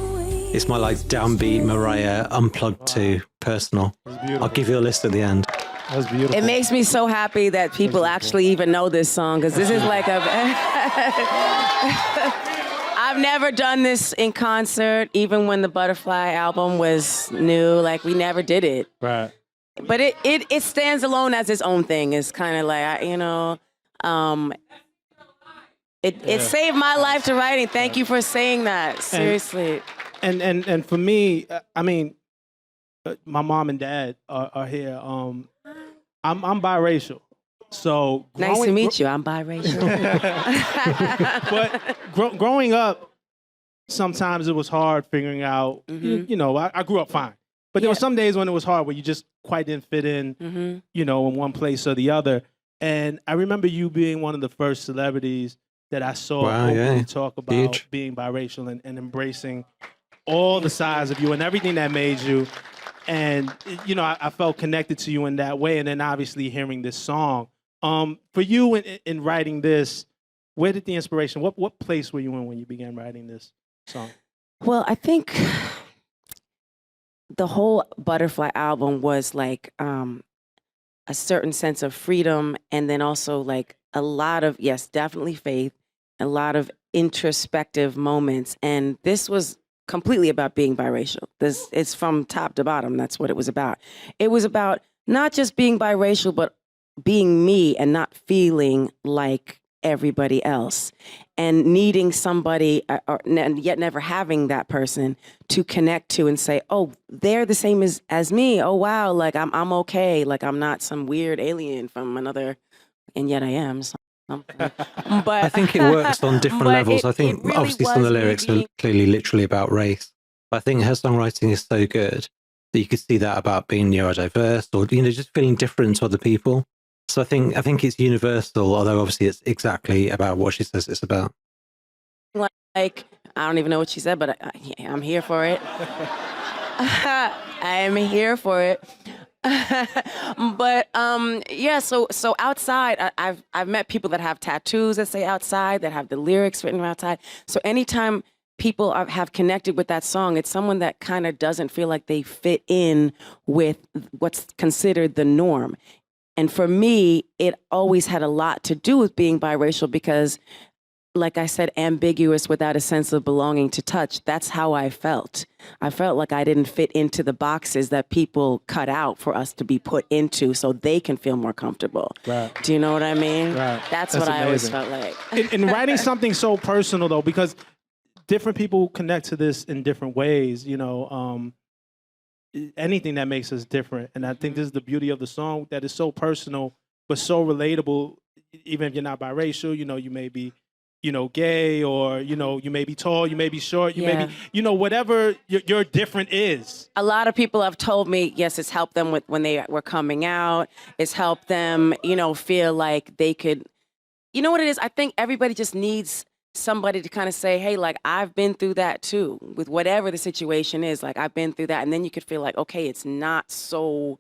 It's my like downbeat Mariah Unplugged 2 personal. I'll give you a list at the end. That was beautiful. It makes me so happy that people actually even know this song because this is like a... I've never done this in concert, even when the Butterfly album was new. Like, we never did it. Right. But it stands alone as its own thing. It's kind of like, you know, it saved my life to writing. Thank you for saying that. Seriously. And for me, I mean, my mom and dad are here. I'm biracial. So nice to meet you. I'm biracial. But growing up, sometimes it was hard figuring out, you know, I grew up fine. But there were some days when it was hard where you just quite didn't fit in, you know, in one place or the other. And I remember you being one of the first celebrities that I saw openly talk about being biracial and embracing all the sides of you and everything that made you. And, you know, I felt connected to you in that way. And then obviously hearing this song. For you in writing this, where did the inspiration, what place were you in when you began writing this song? Well, I think the whole Butterfly album was like a certain sense of freedom and then also like a lot of, yes, definitely faith, a lot of introspective moments. And this was completely about being biracial. It's from top to bottom. That's what it was about. It was about not just being biracial, but being me and not feeling like everybody else and needing somebody and yet never having that person to connect to and say, oh, they're the same as me. Oh, wow. Like I'm okay. Like I'm not some weird alien from another, and yet I am. So But I think it works on different but levels. it- I think it really obviously some of was the me lyrics being- are clearly literally about race. But I think her songwriting is so good that you could see that about being neurodiverse or, you know, just feeling different to other people. So I think it's universal, although obviously it's exactly about what she says it's about. like I don't even know what she said, but I'm here for it. I'm here for it. But yeah, so outside, I've met people that have tattoos that say outside, that have the lyrics written outside. So anytime people have connected with that song, it's someone that kind of doesn't feel like they fit in with what's considered the norm. And for me, it always had a lot to do with being biracial because, like I said, ambiguous without a sense of belonging to touch. That's how I felt. I felt like I didn't fit into the boxes that people cut out for us to be put into so they can feel more comfortable. Right. Do you know what I mean? Right. That's That's what I always amazing. felt like. In writing something so personal, though, because different people connect to this in different ways, you know, anything that makes us different. And I think this is the beauty of the song, that is so personal, but so relatable, even if you're not biracial, you know, you may be, you know, gay, or, you know, you may be tall, you may be short, you may Yeah. be, you know, whatever your different is. A lot of people have told me, yes, it's helped them with when they were coming out. It's helped them, you know, feel like they could, you know what it is? I think everybody just needs somebody to kind of say, hey, like, I've been through that too, with whatever the situation is. Like, I've been through that. And then you could feel like, okay, it's not so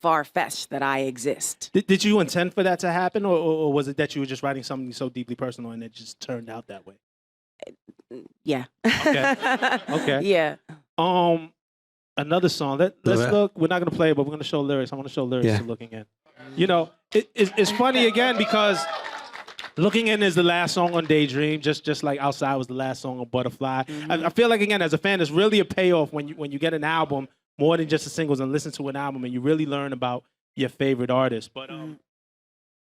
far-fetched that I exist. Did you intend for that to happen, or was it that you were just writing something so deeply personal and it just turned out that way? Yeah. Okay. Okay. Yeah. Another song. Let's look. We're not gonna play it, but we're gonna show lyrics. I want to show lyrics Yeah. to Looking In. You know, it's funny again because Looking In is the last song on Daydream, just like Outside was the last song on Butterfly. I feel like, again, as a fan, it's really a payoff when you get an album more than just the singles and listen to an album, and you really learn about your favorite artist. But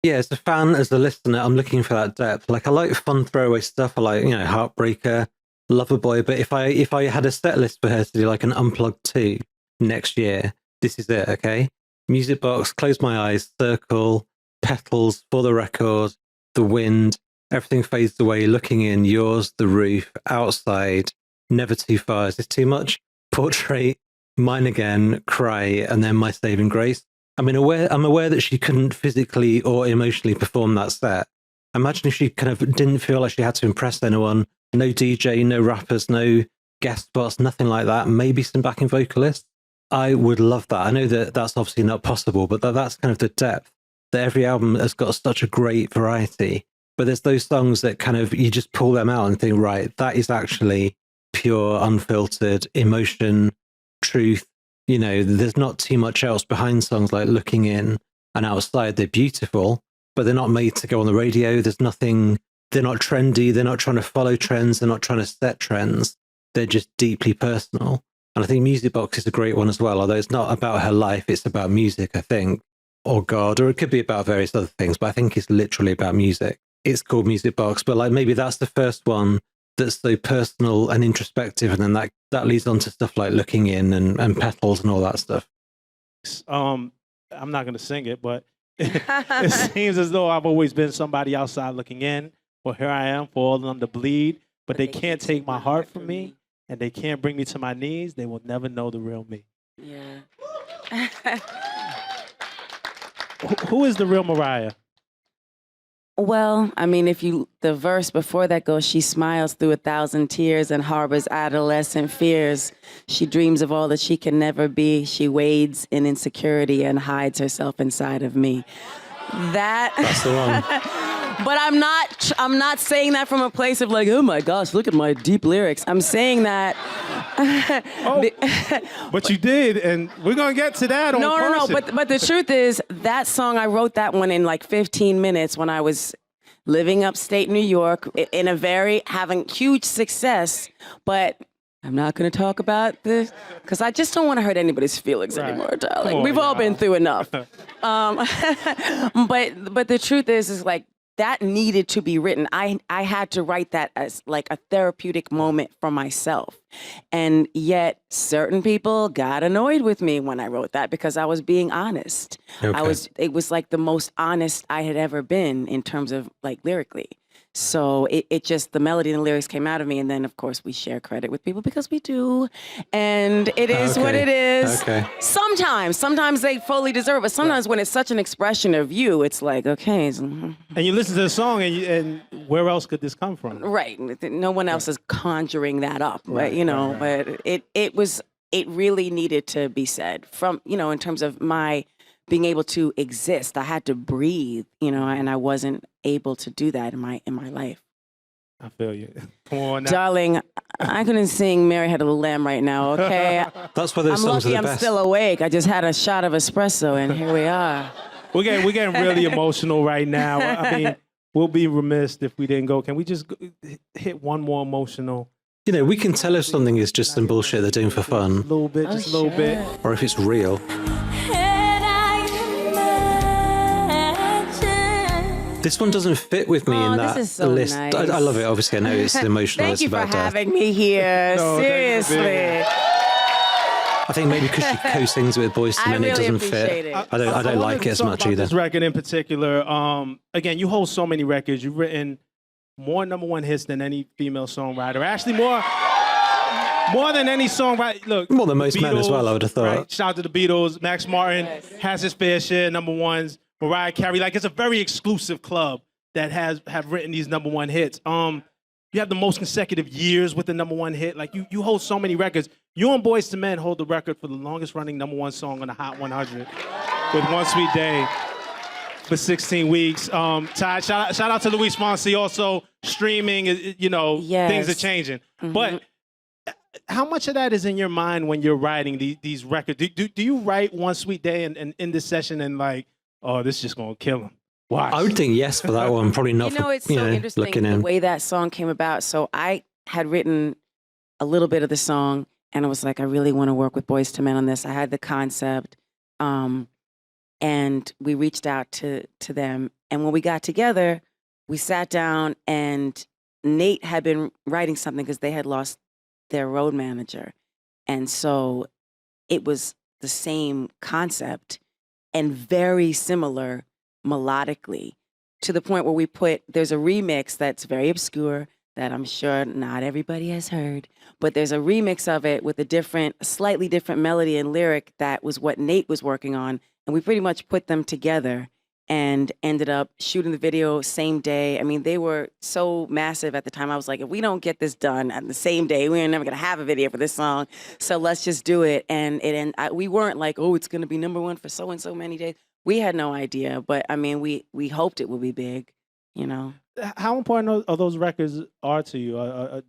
Yeah, as a fan, as a listener, I'm looking for that depth. Like, I like fun throwaway stuff. I like, you know, Heartbreaker, Loverboy. But if I had a set list for her to do like an Unplugged 2 next year, this is it, okay? Music Box, Close My Eyes, Circle, Petals, For the Record, The Wind, Everything Fades Away, Looking In, Yours, The Roof, Outside, Never Too Far. Is this too much? Portrait, Mine Again, Cry, and then My Saving Grace. I'm aware that she couldn't physically or emotionally perform that set. Imagine if she kind of didn't feel like she had to impress anyone. No DJ, no rappers, no guest spots, nothing like that. Maybe some backing vocalists. I would love that. I know that that's obviously not possible, but that's kind of the depth. That every album has got such a great variety. But there's those songs that kind of, you just pull them out and think, right, that is actually pure, unfiltered emotion, truth. You know, there's not too much else behind songs like Looking In and Outside. They're beautiful, but they're not made to go on the radio. There's nothing, they're not trendy. They're not trying to follow trends. They're not trying to set trends. They're just deeply personal. And I think Music Box is a great one as well, although it's not about her life. It's about music, I think, or God, or it could be about various other things, but I think it's literally about music. It's called Music Box, but like maybe that's the first one that's so personal and introspective, and then that leads on to stuff like Looking In and Petals and all that stuff. I'm not gonna sing it, but it seems as though I've always been somebody outside looking in. Well, here I am for all of them to bleed, but they can't take my heart from me, and they can't bring me to my knees. They will never know the real me. Yeah. Who is the real Mariah? Well, I mean, the verse before that goes, she smiles through 1,000 tears and harbors adolescent fears. She dreams of all that she can never be. She wades in insecurity and hides herself inside of me. That's the one. But I'm not saying that from a place of like, oh my gosh, look at my deep lyrics. I'm saying that. But you did, and we're gonna get to that. No. But the truth is, that song, I wrote that one in like 15 minutes when I was living upstate New York in having huge success. But I'm not going to talk about this because I just don't want to hurt anybody's feelings anymore, darling. We've all been through enough. But the truth is like, that needed to be written. I had to write that as like a therapeutic moment for myself. And yet certain people got annoyed with me when I wrote that because I was being honest. Okay. It was like the most honest I had ever been in terms of like lyrically. So it just, the melody and the lyrics came out of me. And then, of course, we share credit with people because we do. And it is what it is. Okay. Sometimes they fully deserve it. But sometimes when it's such an expression of you, it's like, okay. And you listen to the song, and where else could this come from? Right. No one else is conjuring that up. Right. You know, but it really needed to be said from, you know, in terms of my being able to exist. I had to breathe, you know, and I wasn't able to do that in my life. I feel you. Come on now. Darling, I couldn't sing Mary Had a Little Lamb right now, okay? That's why those I'm songs lucky are I'm the best. still awake. I just had a shot of espresso and here we are. We're getting really emotional right now. I mean, we'll be remiss if we didn't go. Can we just hit one more emotional? You know, we can tell if something is just some bullshit they're doing for A fun, little bit, just a little bit. or if it's real. And I imagine. This one doesn't fit with me in this that is so list. nice. I love it. Obviously, I know it's emotional. Thank It's you for about death. having me here. No, thank you for Seriously. being I think maybe because she co-sings with Boys to I Men, it really doesn't appreciate fit. it. I don't wanna like it as talk much about either. This record in particular. Again, you hold so many records. You've written more #1 hits than any female songwriter. Actually, more than any songwriter. Look, More than most men as Beatles, well, I would have thought. Right? Shout out to the Beatles. Max Martin has his fair share #1s. Mariah Carey, like it's a very exclusive club that have written these #1 hits. You have the most consecutive years with the #1 hit. Like you hold so many records. You and Boys to Men hold the record for the longest running #1 song on the Hot 100 with One Sweet Day for 16 weeks. Ty, shout out to Luis Fonsi. Also streaming, you know, things are changing. But how much of that is in your mind when you're writing these records? Do you write One Sweet Day and in this session and like, oh, this is just gonna kill him? Watch. I would think yes for that one. Probably not You know, for, it's so interesting looking the in. way that song came about. So I had written a little bit of the song, and I was like, I really want to work with Boys to Men on this. I had the concept, and we reached out to them. And when we got together, we sat down, and Nate had been writing something because they had lost their road manager. And so it was the same concept and very similar melodically, to the point where there's a remix that's very obscure that I'm sure not everybody has heard, but there's a remix of it with a slightly different melody and lyric that was what Nate was working on. And we pretty much put them together and ended up shooting the video same day. I mean, they were so massive at the time. I was like, if we don't get this done at the same day, we're never gonna have a video for this song. So let's just do it. And we weren't like, oh, it's gonna be #1 for so and so many days. We had no idea, but I mean, we hoped it would be big, you know. How important are those records are to you?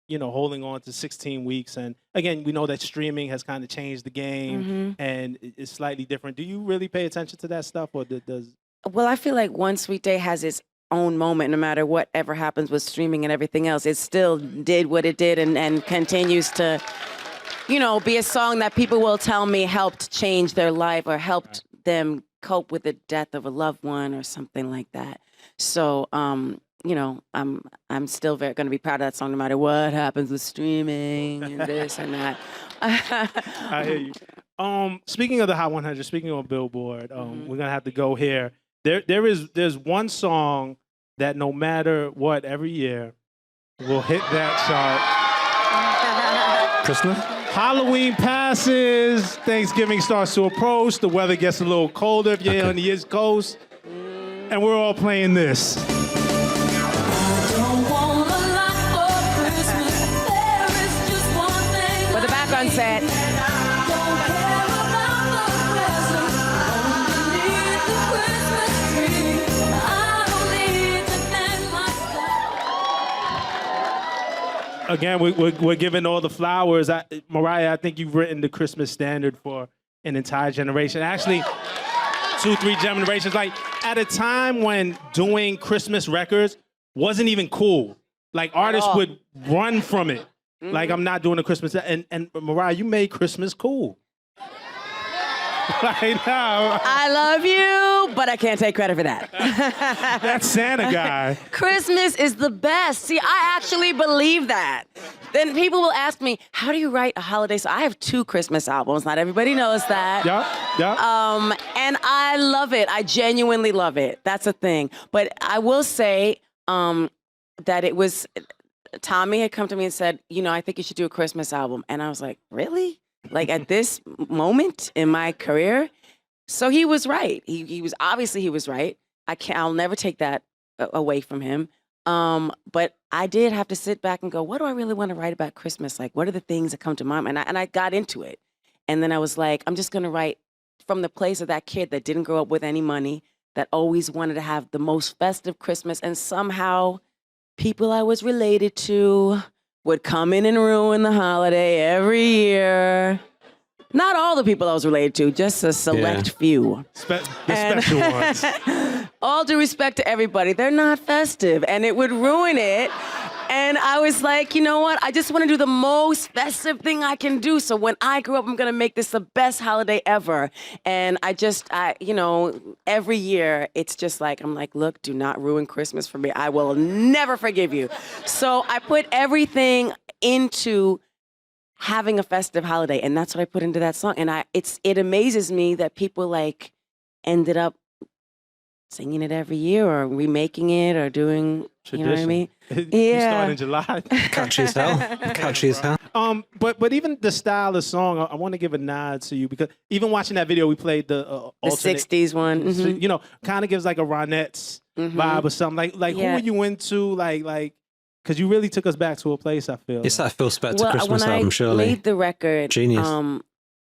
You know, holding on to 16 weeks, and again, we know that streaming has kind of changed the game, and it's slightly different. Do you really pay attention to that stuff, or does? Well, I feel like One Sweet Day has its own moment, no matter whatever happens with streaming and everything else. It still did what it did, and continues to, you know, be a song that people will tell me helped change their life or helped them cope with the death of a loved one or something like that. So, you know, I'm still going to be proud of that song no matter what happens with streaming and this and that. I hear you. Speaking of the Hot 100, speaking of Billboard, we're gonna have to go here. There's one song that no matter what, every year will hit that chart. Prisoner? Halloween passes, Thanksgiving starts to approach, the weather gets a little colder if you're on the East Coast, and we're all playing this. With the background set. Again, we're giving all the flowers. Mariah, I think you've written the Christmas standard for an entire generation. Actually, 2-3 generations. Like, at a time when doing Christmas records wasn't even cool. Like, artists would run from it. Like, I'm not doing a Christmas. And Mariah, you made Christmas cool. Like, no. I love you, but I can't take credit for that. That Santa guy. Christmas is the best. See, I actually believe that. Then people will ask me, how do you write a holiday song? I have 2 Christmas albums. Not everybody knows that. Yeah. And I love it. I genuinely love it. That's a thing. But I will say that it was, Tommy had come to me and said, I think you should do a Christmas album. And I was like, really? Like at this moment in my career? So he was right. He was right. I'll never take that away from him. But I did have to sit back and go, what do I really want to write about Christmas? Like, what are the things that come to mind? And I got into it. And then I was like, I'm just going to write from the place of that kid that didn't grow up with any money, that always wanted to have the most festive Christmas. And somehow people I was related to would come in and ruin the holiday every year. Not all the people I was related to, just a select few. The special ones. All due respect to everybody, they're not festive, and it would ruin it. And I was like, you know what? I just want to do the most festive thing I can do. So when I grow up, I'm going to make this the best holiday ever. And every year, it's just like, I'm like, look, do not ruin Christmas for me. I will never forgive you. So I put everything into having a festive holiday, and that's what I put into that song. And it amazes me that people like ended up singing it every year or remaking it or doing, Tradition. You know what I mean? You start in July. Catchy as hell. Catchy as hell. But even the style of song, I want to give a nod to you because even watching that video, we played the alternate, 60s one. Mm-hmm. Kind of gives like a Ronettes vibe or something. Like who were you into? Like, because you really took us back to a place, I feel. It's that Phil Spector Christmas album, surely. When I made the record, Genius.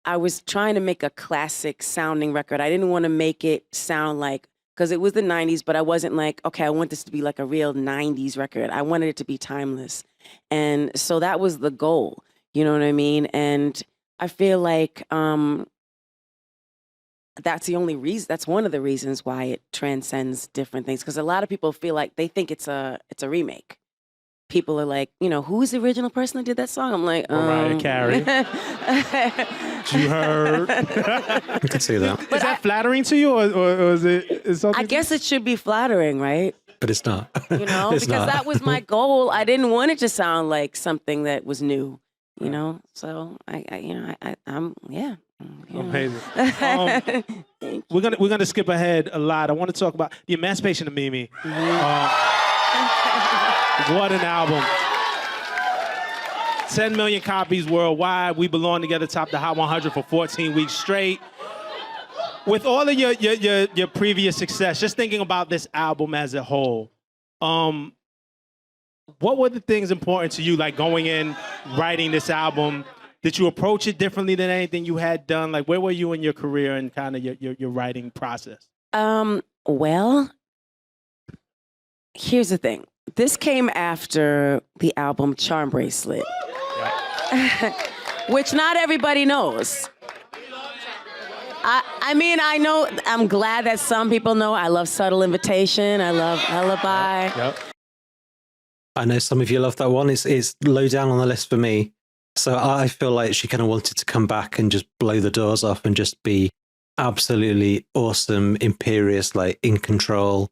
I was trying to make a classic sounding record. I didn't want to make it sound like, because it was the 90s, but I wasn't like, okay, I want this to be like a real 90s record. I wanted it to be timeless. And so that was the goal, you know what I mean? And I feel like that's one of the reasons why it transcends different things. Because a lot of people feel like they think it's a remake. People are like, who's the original person that did that song? I'm like, Mariah Carey. You heard. I can see that. Is that flattering to you, or is it something? I guess it should be flattering, right? But it's not. It's because that was my goal. I didn't want it to sound like something that was new, So I'm Amazing. We're gonna skip ahead a lot. I want to talk about the Emancipation of Mimi. What an album. 10 million copies worldwide. We Belong Together topped the Hot 100 for 14 weeks straight. With all of your previous success, just thinking about this album as a whole, what were the things important to you, like going in, writing this album? Did you approach it differently than anything you had done? Like, where were you in your career and kind of your writing process? Well, here's the thing. This came after the album Charm Bracelet, which not everybody knows. I know, I'm glad that some people know. I love Subtle Invitation. I love Alibi. Yep. I know some of you love that one. It's low down on the list for me. So I feel like she kind of wanted to come back and just blow the doors off and just be absolutely awesome, imperious, like in control.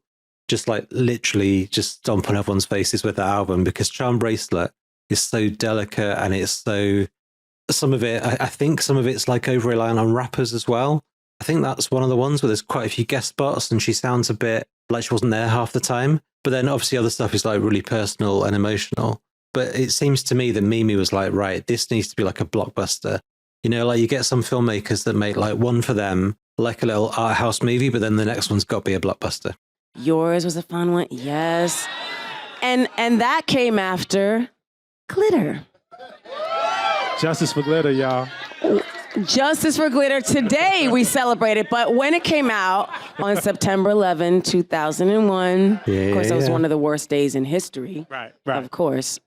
Just like literally just stomp on everyone's faces with that album, because Charm Bracelet is so delicate and it's so, some of it, I think some of it's like over relying on rappers as well. I think that's one of the ones where there's quite a few guest spots and she sounds a bit like she wasn't there half the time. But then obviously other stuff is like really personal and emotional. But it seems to me that Mimi was like, right, this needs to be like a blockbuster. Like you get some filmmakers that make like one for them, like a little art house movie, but then the next one's got to be a blockbuster. Yours was a fun one, yes. And that came after Glitter. Justice for Glitter, y'all. Justice for Glitter. Today we celebrate it, but when it came out on September 11, 2001, of course, that was one of the worst days in history. Right. Of course.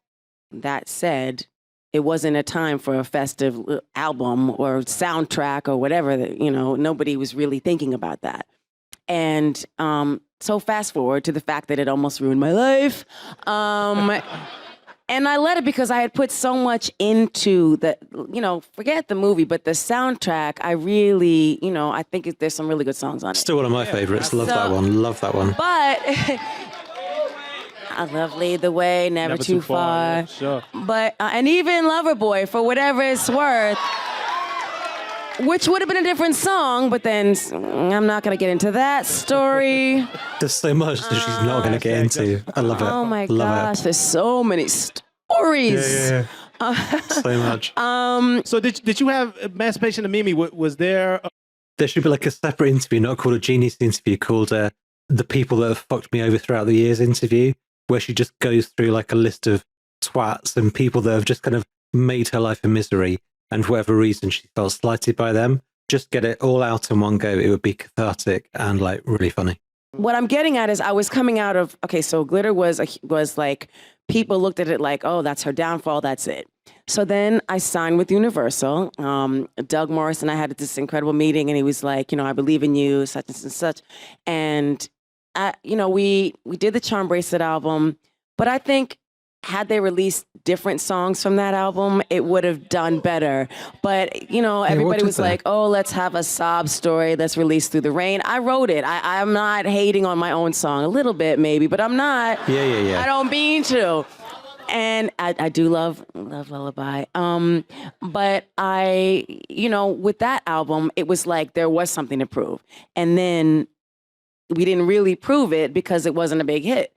That said, it wasn't a time for a festive album or soundtrack or whatever. Nobody was really thinking about that. And so fast forward to the fact that it almost ruined my life. And I let it because I had put so much into the, forget the movie, but the soundtrack, I really, I think there's some really good songs on it. Still one of my favorites. Love that one. Love that one. But I love Lead the Way, Never Too Far. Yeah, sure. But, and even Loverboy, for whatever it's worth, which would have been a different song, but then I'm not going to get into that story. There's so much that she's not going to get into. I love it. Oh my love gosh, there's so many stories. Yeah. So much. So did you have Emancipation of Mimi? Was there? There should be like a separate interview, not called a Genius interview, called the people that have fucked me over throughout the years interview, where she just goes through like a list of twats and people that have just kind of made her life a misery. And for whatever reason, she felt slighted by them. Just get it all out in one go. It would be cathartic and like really funny. What I'm getting at is I was coming out of, okay, so Glitter was like, people looked at it like, oh, that's her downfall, that's it. So then I signed with Universal. Doug Morris and I had this incredible meeting, and he was like, I believe in you, such and such. And, we did the Charm Bracelet album, but I think had they released different songs from that album, it would have done better. But, everybody was like, oh, let's have a sob story. Let's release Through the Rain. I wrote it. I'm not hating on my own song. A little bit, maybe, but I'm not. Yeah. I don't mean to. And I do love Lullaby. But with that album, it was like there was something to prove. And then we didn't really prove it because it wasn't a big hit.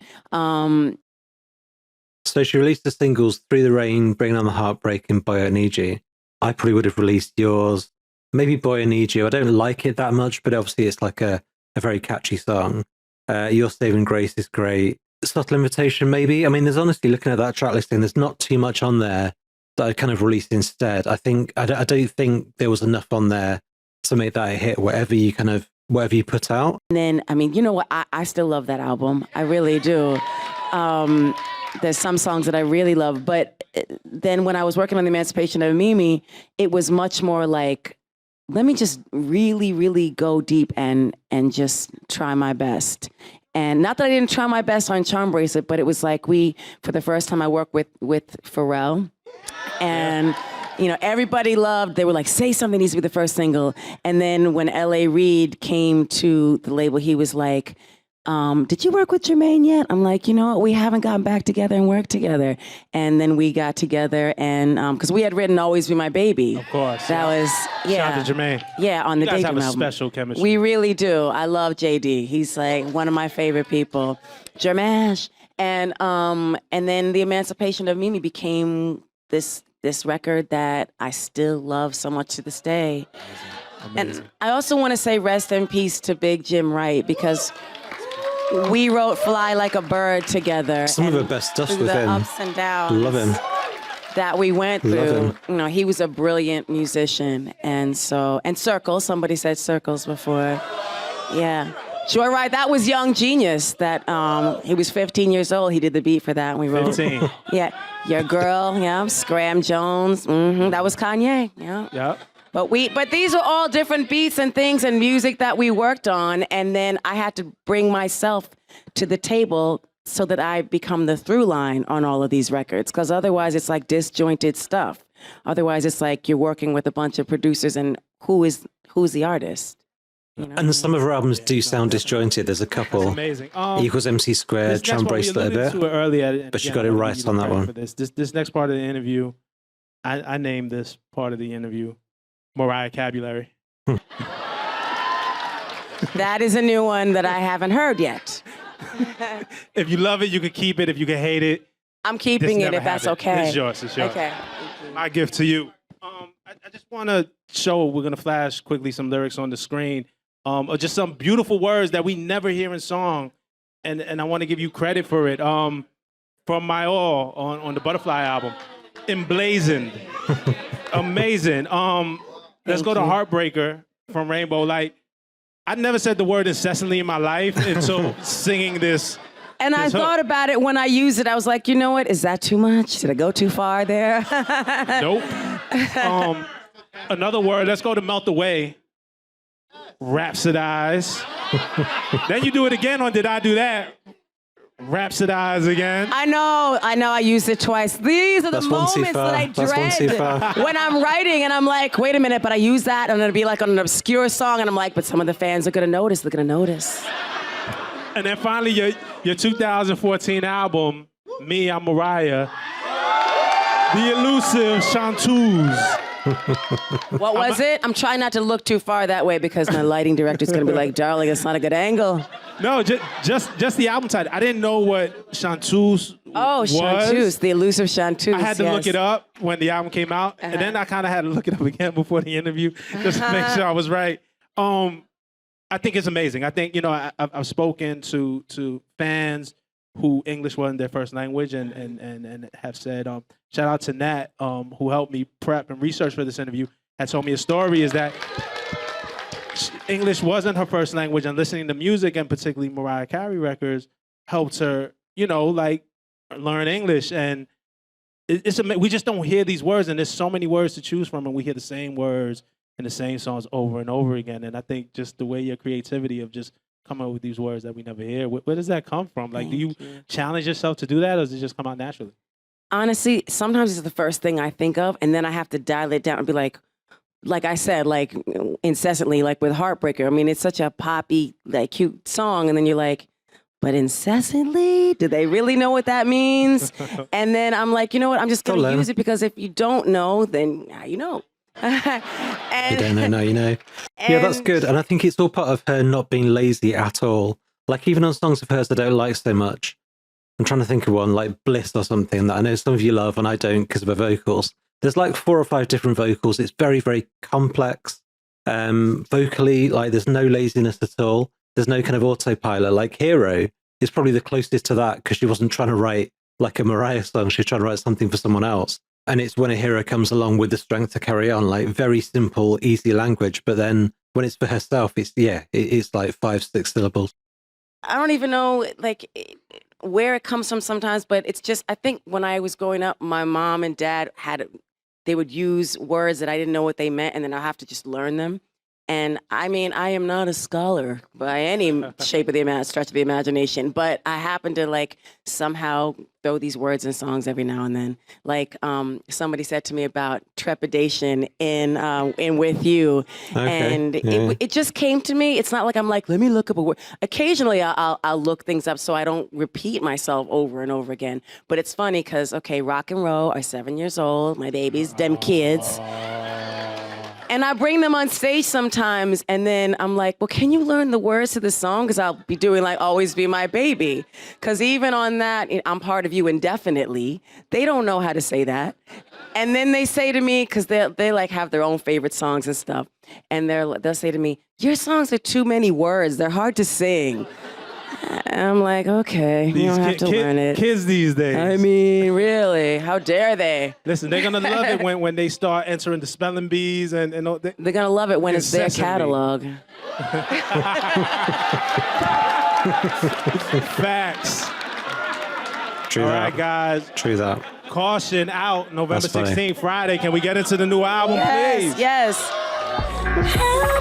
So she released the singles Through the Rain, Bring On the Heartbreak, and Boy I Need You. I probably would have released yours, maybe Boy I Need You. I don't like it that much, but obviously it's like a very catchy song. Your Saving Grace is great. Subtle Invitation, maybe. I mean, there's honestly, looking at that track listing, there's not too much on there that I kind of released instead. I don't think there was enough on there to make that a hit, whatever you put out. And then, I mean, you know what? I still love that album. I really do. There's some songs that I really love, but then when I was working on the Emancipation of Mimi, it was much more like, let me just really, really go deep and just try my best. And not that I didn't try my best on Charm Bracelet, but it was like for the first time I worked with Pharrell, and everybody loved, they were like, say something needs to be the first single. And then when L.A. Reid came to the label, he was like, did you work with Jermaine yet? I'm like, you know what? We haven't gotten back together and worked together. And then we got together, and because we had written Always Be My Baby. Of course. That was, yeah. Shout out to Jermaine. Yeah, on the You guys Daydream have a album. special chemistry. We really do. I love JD. He's like one of my favorite people. Jermaine. And then the Emancipation of Mimi became this record that I still love so much to this day. Amazing. And I also want to say rest in peace to Big Jim Wright, because we wrote Fly Like a Bird together. Some of the best stuff with the him. ups and downs. Love him. That we went Love through. him. He was a brilliant musician. And Circles, somebody said Circles before. Yeah. Joyride, that was Young Genius. That he was 15 years old. He did the beat for that, and we wrote. 15. Yeah. Your Girl, yeah. Scram Jones. That was Kanye. Yeah. Yep. But these are all different beats and things and music that we worked on, and then I had to bring myself to the table so that I become the through line on all of these records, because otherwise it's like disjointed stuff. Otherwise it's like you're working with a bunch of producers, and who's the artist? And some of her albums do sound disjointed. There's a couple. That's amazing. Equals MC Squared, Charm Bracelet a bit. But she got it right on that one. For this next part of the interview, I named this part of the interview Mariah Cabulary. That is a new one that I haven't heard yet. If you love it, you can keep it. If you can hate it, I'm keeping it if that's okay. It's yours. It's yours. Okay. My gift to you. I just want to show, we're going to flash quickly some lyrics on the screen, or just some beautiful words that we never hear in song. And I want to give you credit for it. From My All on the Butterfly album. Emblazoned. Amazing. Let's go to Heartbreaker from Rainbow. Like, I never said the word incessantly in my life until singing this. And I thought about it when I used it. I was like, you know what? Is that too much? Did I go too far there? Nope. Another word. Let's go to Melt Away. Rhapsodize. Then you do it again on Did I Do That? rhapsodize again. I know, I used it twice. These are the That's one too moments that I far. That's one too dread far. when I'm writing and I'm like, wait a minute, but I use that and it'll be like on an obscure song and I'm like, but some of the fans are gonna notice, they're gonna notice. And then finally, your 2014 album, Me, I'm Mariah, the elusive Chanteuse. What was it? I'm trying not to look too far that way because my lighting director's gonna be like, darling, it's not a good angle. No, just the album title. I didn't know what Chanteuse was. Chanteuse, the elusive Chanteuse. I had to look it up when the album came out, and then I kind of had to look it up again before the interview just to make sure I was right. I think it's amazing. I think, you know, I've spoken to fans who English wasn't their first language and have said, shout out to Nat, who helped me prep and research for this interview, had told me a story is that English wasn't her first language, and listening to music, and particularly Mariah Carey records, helped her, you know, like learn English. And we just don't hear these words, and there's so many words to choose from, and we hear the same words in the same songs over and over again. And I think just the way your creativity of just coming up with these words that we never hear, where does that come from? Like, do you challenge yourself to do that, or does it just come out naturally? Honestly, sometimes it's the first thing I think of, and then I have to dial it down and be like I said, like incessantly, like with Heartbreaker. I mean, it's such a poppy, like cute song, and then you're like, but incessantly, do they really know what that means? And then I'm like, you know what? I'm just gonna use it because if you don't know, then now you know. You don't know, now you know. Yeah, that's good. And I think it's all part of her not being lazy at all. Like even on songs of hers I don't like so much. I'm trying to think of one like Bliss or something that I know some of you love and I don't because of her vocals. There's like 4 or 5 different vocals. It's very, very complex. Vocally, like there's no laziness at all. There's no kind of autopilot. Like Hero is probably the closest to that because she wasn't trying to write like a Mariah song. She was trying to write something for someone else. And it's when a hero comes along with the strength to carry on, like very simple, easy language. But then when it's for herself, it's like 5, 6 syllables. I don't even know like where it comes from sometimes, but it's just, I think when I was growing up, my mom and dad they would use words that I didn't know what they meant, and then I have to just learn them. And I mean, I am not a scholar by any shape of the stretch of the imagination, but I happen to like somehow throw these words in songs every now and then. Like somebody said to me about trepidation in With You, and it just came to me. It's not like I'm like, let me look up a word. Occasionally I'll look things up so I don't repeat myself over and over again. But it's funny because, okay, Rock and Roll are 7 years old, my babies, them kids. And I bring them on stage sometimes, and then I'm like, well, can you learn the words to the song? Because I'll be doing like Always Be My Baby. Because even on that, I'm part of you indefinitely. They don't know how to say that. And then they say to me, because they like have their own favorite songs and stuff, and they'll say to me, your songs are too many words. They're hard to sing. And I'm like, okay, you don't have to learn it. Kids these days. I mean, really, how dare they? Listen, they're gonna love it when they start entering the spelling bees and all. They're gonna love it when it's their catalog. Facts. True all that. right, guys. True that. Caution out, November That's funny. 16th, Friday. Can we get into the new album, please? Yes. How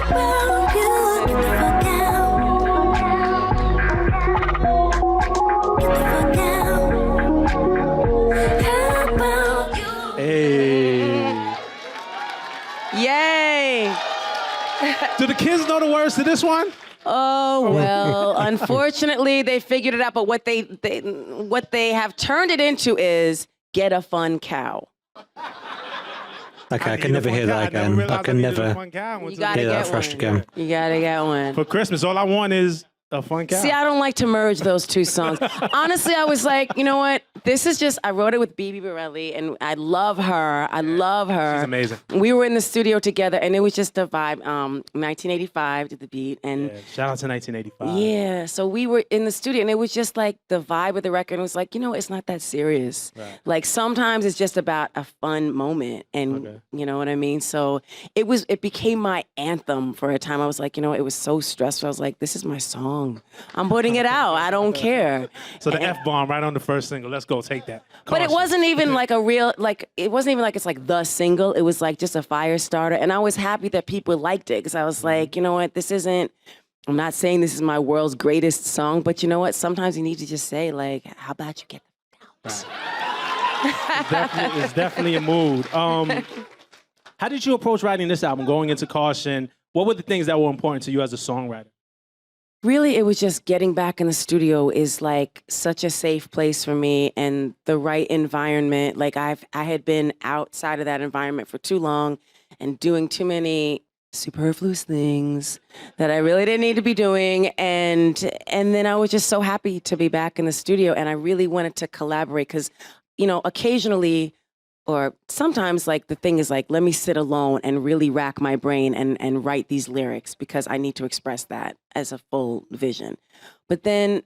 about you get the fuck out? Get the fuck out. How about you? Hey. Yay. Do the kids know the words to this one? Oh, well, unfortunately, they figured it out. But what they have turned it into is get a fun cow. Okay, I can never hear that again. I can never You gotta hear get that fresh one. again. You gotta get one. For Christmas, all I want is a fun cow. See, I don't like to merge those two songs. Honestly, I was like, you know what? This is just, I wrote it with Bibi Borelli, and I love her. I love her. She's amazing. We were in the studio together, and it was just a vibe. 1985 to the beat. And Yeah, shout out to 1985. yeah, so we were in the studio, and it was just like the vibe of the record. It was like, you know, it's not that serious. Right. Like sometimes it's just about a fun moment, and you know what I mean. So it became my anthem for a time. I was like, you know, it was so stressful. I was like, this is my song. I'm putting it out. I don't care. So the F-bomb right on the first single. Let's go, take that. But it Caution. wasn't even like a real, like, it wasn't even like it's like the single. It was like just a fire starter. And I was happy that people liked it because I was like, you know what, this isn't I'm not saying this is my world's greatest song, but you know what? Sometimes you need to just say, like, how about you get the fuck out? It's definitely a mood. How did you approach writing this album, going into Caution? What were the things that were important to you as a songwriter? Really, it was just getting back in the studio is like such a safe place for me and the right environment. Like I had been outside of that environment for too long and doing too many superfluous things that I really didn't need to be doing. And then I was just so happy to be back in the studio, and I really wanted to collaborate because, you know, occasionally or sometimes like the thing is like, let me sit alone and really rack my brain and write these lyrics because I need to express that as a full vision. But then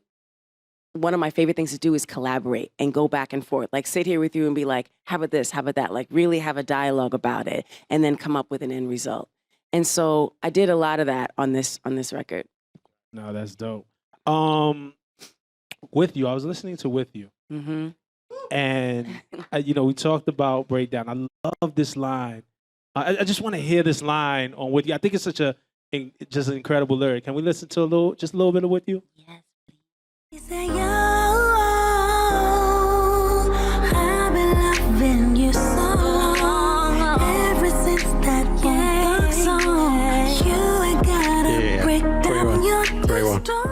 one of my favorite things to do is collaborate and go back and forth, like sit here with you and be like, how about this, how about that? Like really have a dialogue about it and then come up with an end result. And so I did a lot of that on this record. No, that's dope. With You, I was listening to With You. Mm-hmm. And, you know, we talked about Breakdown. I love this line. I just want to hear this line on With You. I think it's such just an incredible lyric. Can we listen to just a little bit of With You? Yes, please. He said, yo, I've been loving you so long. Ever since that one song, you ain't gotta break down your story.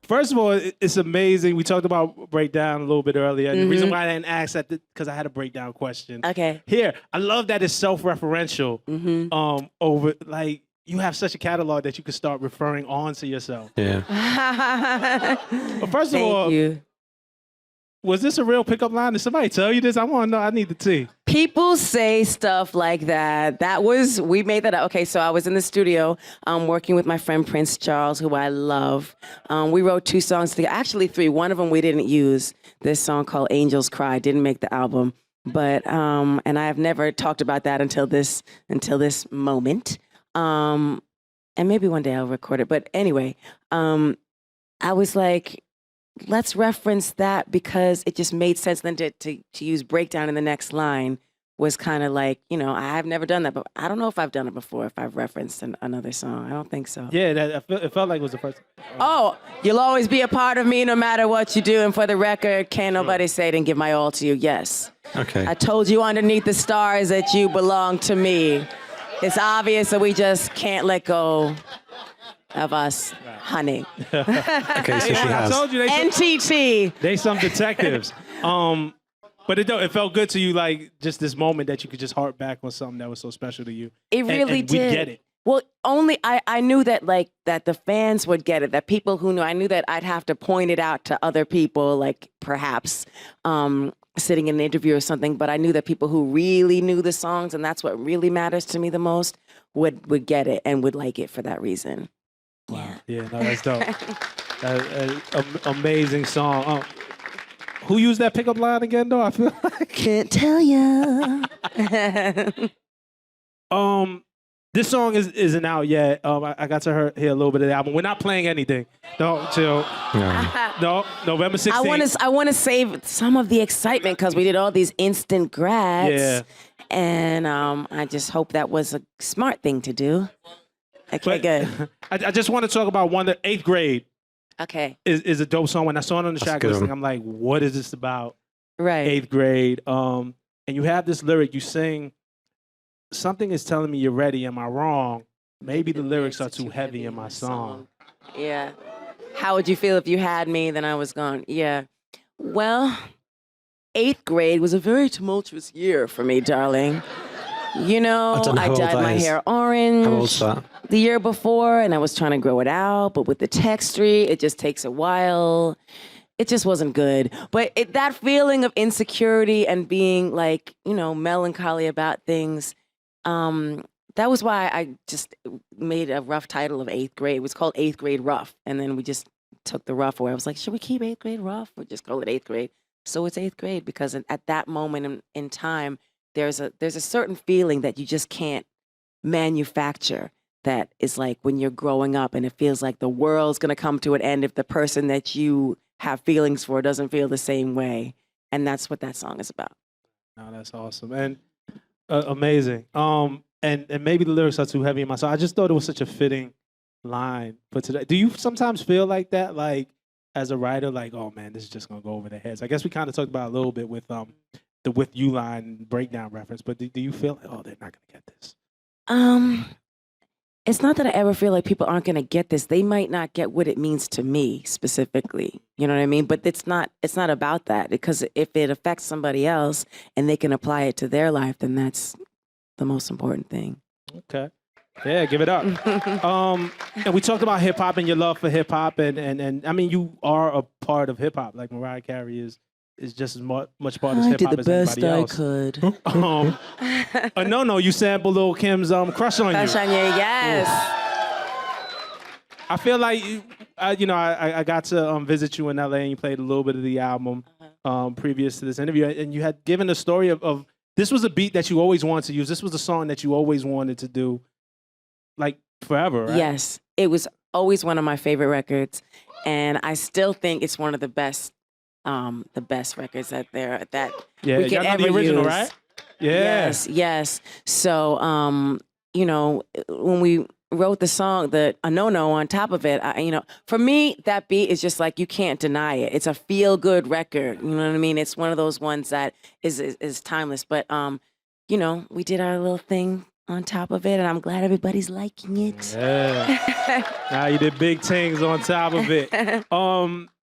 First of all, it's amazing. We talked about Breakdown a little bit earlier. The reason why I didn't ask that because I had a breakdown question. Okay. Here, I love that it's self-referential. Over like you have such a catalog that you can start referring on to yourself. Yeah. But first of all, Thank you. was this a real pickup line? Did somebody tell you this? I want to know. I need the tea. People say stuff like that. We made that up. Okay, so I was in the studio working with my friend Prince Charles, who I love. We wrote 2 songs together, actually 3. One of them we didn't use. This song called Angels Cry didn't make the album. But, and I have never talked about that until this moment. And maybe one day I'll record it. But anyway, I was like, let's reference that because it just made sense then to use Breakdown in the next line was kind of like, you know, I've never done that, but I don't know if I've done it before, if I've referenced another song. I don't think so. Yeah, it felt like it was the first. Oh, you'll always be a part of me no matter what you do. And for the record, can't nobody say it and give my all to you. Yes. Okay. I told you underneath the stars that you belong to me. It's obvious that we just can't let go of us, honey. Okay, so she I has. told you NTT. they some detectives. But it felt good to you, like just this moment that you could just hark back on something that was so special to you. It really and did. We get it. Well, only I knew that that the fans would get it, that people who knew, I knew that I'd have to point it out to other people, like perhaps sitting in an interview or something, but I knew that people who really knew the songs, and that's what really matters to me the most, would get it and would like it for that reason. Wow. Yeah, no, that's dope. Amazing song. Who used that pickup line again, though? I feel like Can't tell ya. this song isn't out yet. I got to hear a little bit of the album. We're not playing anything. No, November 16th. I want to save some of the excitement because we did all these instant grads. Yeah. And I just hope that was a smart thing to do. Okay, good. I just want to talk about one that 8th grade Okay. is a dope song. When I saw it on the track good listing, one. I'm like, what is this about? Right. 8th grade. And you have this lyric, you sing, something is telling me you're ready, am I wrong? Maybe the lyrics are too heavy in my song. Yeah. How would you feel if you had me, then I was gone? Yeah. Well, 8th grade was a very tumultuous year for me, darling. You know, I don't know I how old dyed that my is. hair orange How old's that? the year before, and I was trying to grow it out, but with the texture, it just takes a while. It just wasn't good. But that feeling of insecurity and being like, you know, melancholy about things, that was why I just made a rough title of 8th grade. It was called 8th Grade Rough. And then we just took the rough away. I was like, should we keep 8th grade rough or just call it 8th grade? So it's 8th grade because at that moment in time, there's a certain feeling that you just can't manufacture that is like when you're growing up and it feels like the world's going to come to an end if the person that you have feelings for doesn't feel the same way. And that's what that song is about. No, that's awesome. And amazing. And maybe the lyrics are too heavy in my song. I just thought it was such a fitting line for today. Do you sometimes feel like that, like as a writer, like, oh man, this is just gonna go over their heads? I guess we kind of talked about it a little bit with the "with you" line breakdown reference, but do you feel like, oh, they're not gonna get this? It's not that I ever feel like people aren't gonna get this. They might not get what it means to me specifically. You know what I mean? But it's not about that, because if it affects somebody else and they can apply it to their life, then that's the most important thing. Okay. Yeah, give it up. And we talked about hip hop and your love for hip hop, and I mean, you are a part of hip hop. Like Mariah Carey is just as much part of hip hop as anybody else. I could. No, you sampled Lil Kim's "Crush on You." Crush on you, yes. I feel like I got to visit you in LA, and you played a little bit of the album previous to this interview, and you had given a story of this was a beat that you always wanted to use. This was a song that you always wanted to do, like forever, right? Yes, it was always one of my favorite records, and I still think it's one of the best records that we can ever the original, use. right? Yeah. Yes. So, when we wrote the song, the "A No No" on top of it, for me, that beat is just like, you can't deny it. It's a feel good record. You know what I mean? It's one of those ones that is timeless. But we did our little thing on top of it, and I'm glad everybody's liking it. Yeah. Now you did big things on top of it.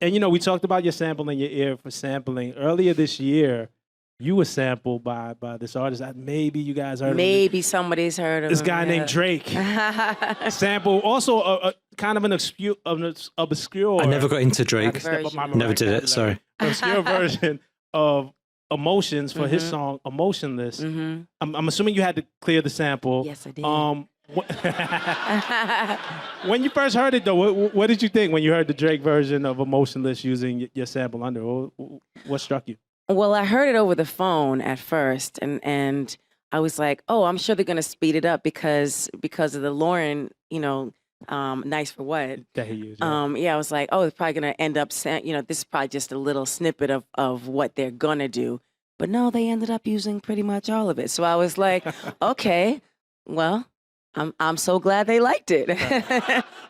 And we talked about your sample and your ear for sampling. Earlier this year, you were sampled by this artist that maybe you guys heard of. Maybe somebody's heard of this him, guy named Drake. Sample, also a kind of an obscure. I never got into Drake. Never did it, sorry. Obscure version of Emotions for his song Emotionless. I'm assuming you had to clear the sample. Yes, I did. When you first heard it, though, what did you think when you heard the Drake version of Emotionless using your sample under? What struck you? Well, I heard it over the phone at first, and I was like, oh, I'm sure they're gonna speed it up because of the Lauren, Nice for What that he used. Yeah, I was like, oh, it's probably gonna end up this is probably just a little snippet of what they're gonna do. But no, they ended up using pretty much all of it. So I was like, okay, well, I'm so glad they liked it.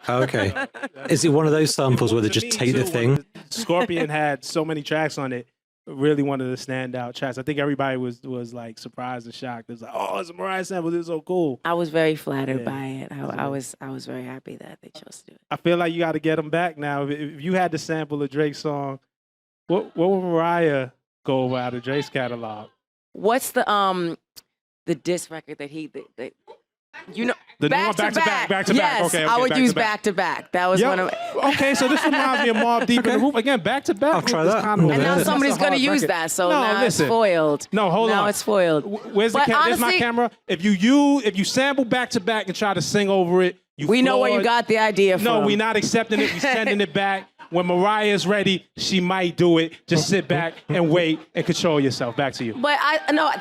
Okay. Is it one of those samples where they just take the thing? Scorpion had so many tracks on it. Really one of the standout tracks. I think everybody was like surprised and shocked. It was like, oh, it's a Mariah sample. This is so cool. I was very flattered by it. I was very happy that they chose to do it. I feel like you got to get them back now. If you had to sample a Drake song, what would Mariah go over out of Drake's catalog? What's the diss record that the back new one, back to back. Yes, okay, I would back use to back. back to back. That was one of. Okay, so this reminds me of Mobb Deep in the Roof again. Back to back. I'll try that. And now somebody's going to use that, so now it's foiled. No, hold on. Now it's foiled. Where's the camera? There's my camera. If you sample back to back and try to sing over it, we know where you got the idea from. No, we're not accepting it. We're sending it back. When Mariah's ready, she might do it. Just sit back and wait and control yourself. Back to you. But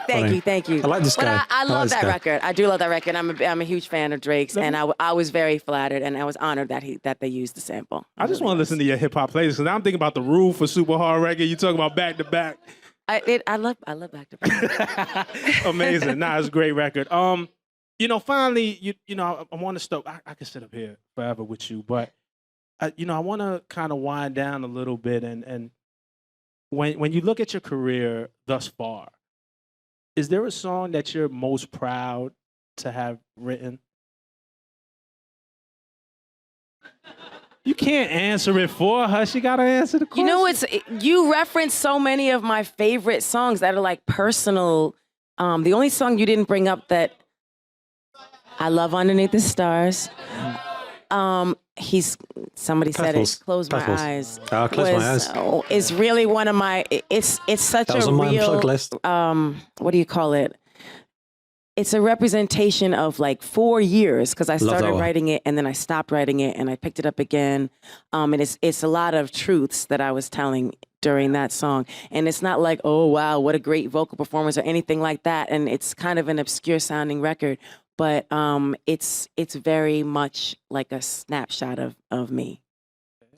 thank you. I like this guy. But I love that record. I do love that record. I'm a huge fan of Drake's, and I was very flattered, and I was honored that they used the sample. I just want to listen to your hip hop playlist, because I'm thinking about The Roof or Super Hard Record. You talking about back to back. I love back to back. Amazing. It's a great record. Finally, I want to stop. I could sit up here forever with you, but I want to kind of wind down a little bit. And when you look at your career thus far, is there a song that you're most proud to have written? You can't answer it for her. She got to answer the question. You reference so many of my favorite songs that are like personal. The only song you didn't bring up that I love, Underneath the Stars. Somebody said it. Close My Eyes. Oh, Close My Eyes. It's really one of my. It's such that was a on my real. Unplugged list. What do you call it? It's a representation of like 4 years, because I started writing it and then I stopped writing it and I picked it up again. And it's a lot of truths that I was telling during that song. And it's not like, oh wow, what a great vocal performance or anything like that. And it's kind of an obscure sounding record. But it's very much like a snapshot of me.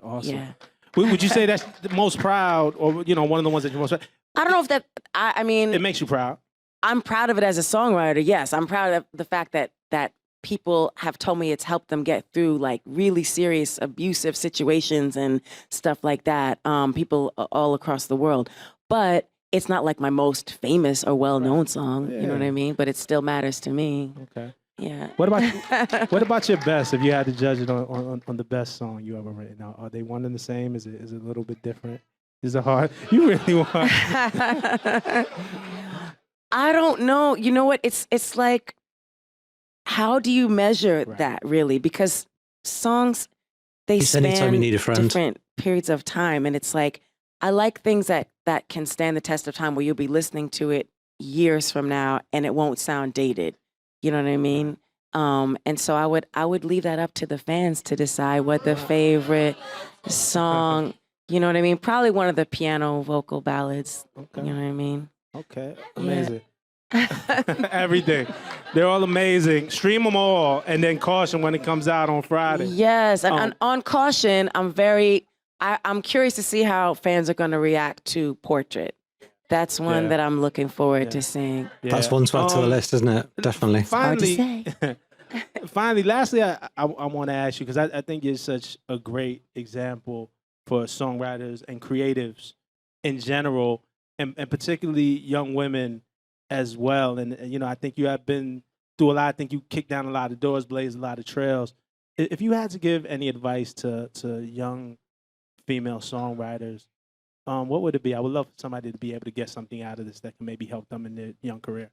Awesome. Yeah. Would you say that's the most proud, or one of the ones that you're most proud? I don't know if that. I mean, it makes you proud. I'm proud of it as a songwriter. Yes, I'm proud of the fact that people have told me it's helped them get through like really serious abusive situations and stuff like that. People all across the world. But it's not like my most famous or well-known song, you know what I mean? But it still matters to me. Okay. Yeah. What about your best? If you had to judge it on the best song you ever written, now are they one and the same? Is it a little bit different? Is it hard? You really want? I don't know. You know what? It's like, how do you measure that really? Because songs, they Anytime you span need a friend. different periods of time, and it's like I like things that can stand the test of time, where you'll be listening to it years from now and it won't sound dated. You know what I mean? And so I would leave that up to the fans to decide what the favorite song. You know what I mean? Probably one of the piano vocal ballads. Okay. You know what I mean? Okay, amazing. Everything. They're all amazing. Stream them all, and then caution when it comes out on Friday. Yes, and on Caution, I'm curious to see how fans are going to react to Portrait. That's one that I'm looking forward to seeing. Yeah. That's one to add to the list, isn't it? Definitely. Finally, lastly, I want to ask you, because I think you're such a great example for songwriters and creatives in general, and particularly young women as well. And you know, I think you have been through a lot. I think you kicked down a lot of doors, blazed a lot of trails. If you had to give any advice to young female songwriters, what would it be? I would love for somebody to be able to get something out of this that can maybe help them in their young career.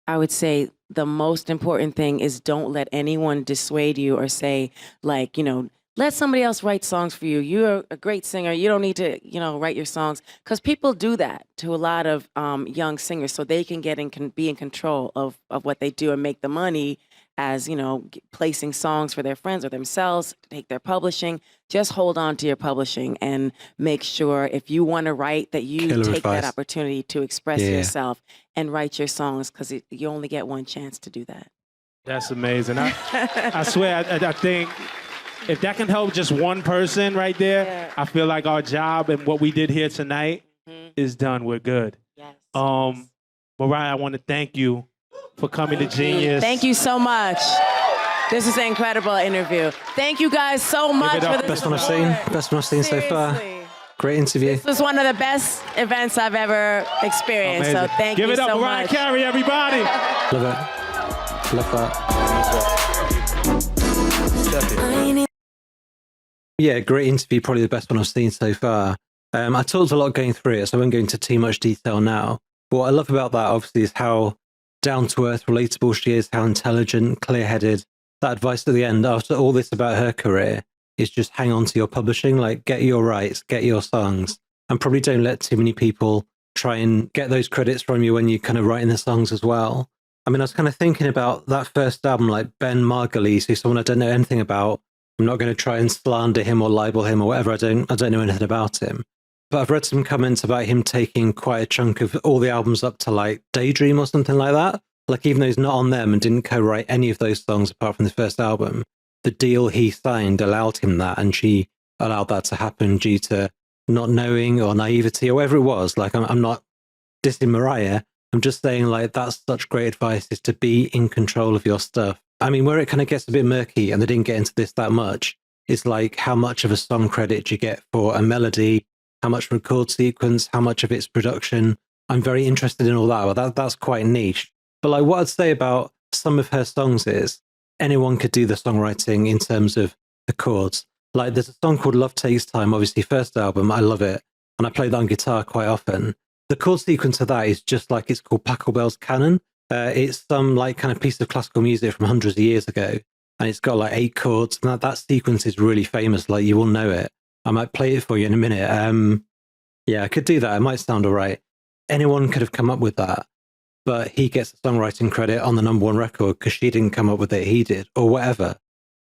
I would say the most important thing is don't let anyone dissuade you or say, like, you know, let somebody else write songs for you. You're a great singer. You don't need to, you know, write your songs. Because people do that to a lot of young singers, so they can be in control of what they do and make the money as, you know, placing songs for their friends or themselves, take their publishing. Just hold on to your publishing and make sure, if you want to write, that you take that opportunity to express yourself and write your songs, because you only get one chance to do that. That's amazing. I swear, I think if that can help just one person right there, I feel like our job and what we did here tonight is done. We're good. Yes. Mariah, I want to thank you for coming to Genius. Thank you so much. This is an incredible interview. Thank you guys so much for this. Best one I've seen so far. Great interview. This was one of the best events I've ever experienced. Amazing. So thank you so much. Give it up, Mariah Carey, everybody. Love it. Love that. Yeah, great interview. Probably the best one I've seen so far. I talked a lot going through it, so I won't go into too much detail now. But what I love about that, obviously, is how down-to-earth, relatable she is, how intelligent, clear-headed. That advice at the end, after all this about her career, is just hang on to your publishing, like get your rights, get your songs, and probably don't let too many people try and get those credits from you when you're kind of writing the songs as well. I mean, I was kind of thinking about that first album, like Ben Margulies, who's someone I don't know anything about. I'm not going to try and slander him or libel him or whatever. I don't know anything about him. But I've read some comments about him taking quite a chunk of all the albums up to like Daydream or something like that. Like, even though he's not on them and didn't co-write any of those songs apart from the first album, the deal he signed allowed him that, and she allowed that to happen due to not knowing or naivety or whatever it was. Like, I'm not dissing Mariah. I'm just saying, like, that's such great advice, is to be in control of your stuff. I mean, where it kind of gets a bit murky, and they didn't get into this that much, is like how much of a song credit you get for a melody, how much record sequence, how much of its production. I'm very interested in all that. Well, that's quite niche. But like, what I'd say about some of her songs is anyone could do the songwriting in terms of the chords. Like, there's a song called Love Takes Time, obviously first album. I love it. And I play that on guitar quite often. The chord sequence of that is just like, it's called Pachelbel's Canon. It's some like kind of piece of classical music from hundreds of years ago. And it's got like 8 chords. And that sequence is really famous. Like, you will know it. I might play it for you in a minute. Yeah, I could do that. It might sound all right. Anyone could have come up with that. But he gets the songwriting credit on the #1 record because she didn't come up with it, he did, or whatever.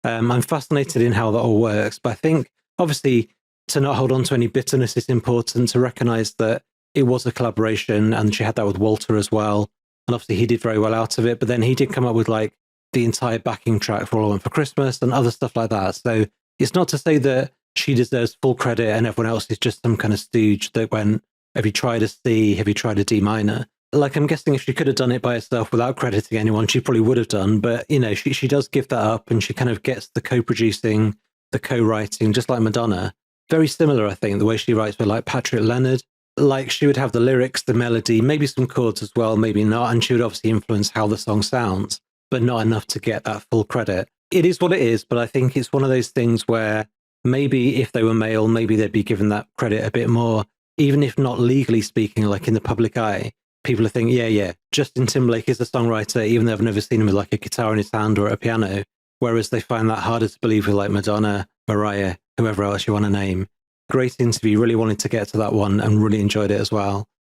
I'm fascinated in how that all works. But I think, obviously, to not hold on to any bitterness is important, to recognize that it was a collaboration, and she had that with Walter as well. And obviously, he did very well out of it. But then he did come up with like the entire backing track for All I Want for Christmas and other stuff like that. So it's not to say that she deserves full credit and everyone else is just some kind of stooge that went, have you tried a C? Have you tried a D minor? Like, I'm guessing if she could have done it by herself without crediting anyone, she probably would have done. But, you know, she does give that up, and she kind of gets the co-producing, the co-writing, just like Madonna. Very similar, I think, the way she writes with like Patrick Leonard. Like, she would have the lyrics, the melody, maybe some chords as well, maybe not. And she would obviously influence how the song sounds, but not enough to get that full credit. It is what it is, but I think it's one of those things where maybe if they were male, maybe they'd be given that credit a bit more, even if not legally speaking, like in the public eye. People are thinking, yeah, Justin Timberlake is a songwriter, even though I've never seen him with like a guitar in his hand or a piano. Whereas they find that harder to believe with like Madonna, Mariah, whoever else you want to name. Great interview, really wanted to get to that one and really enjoyed it as well.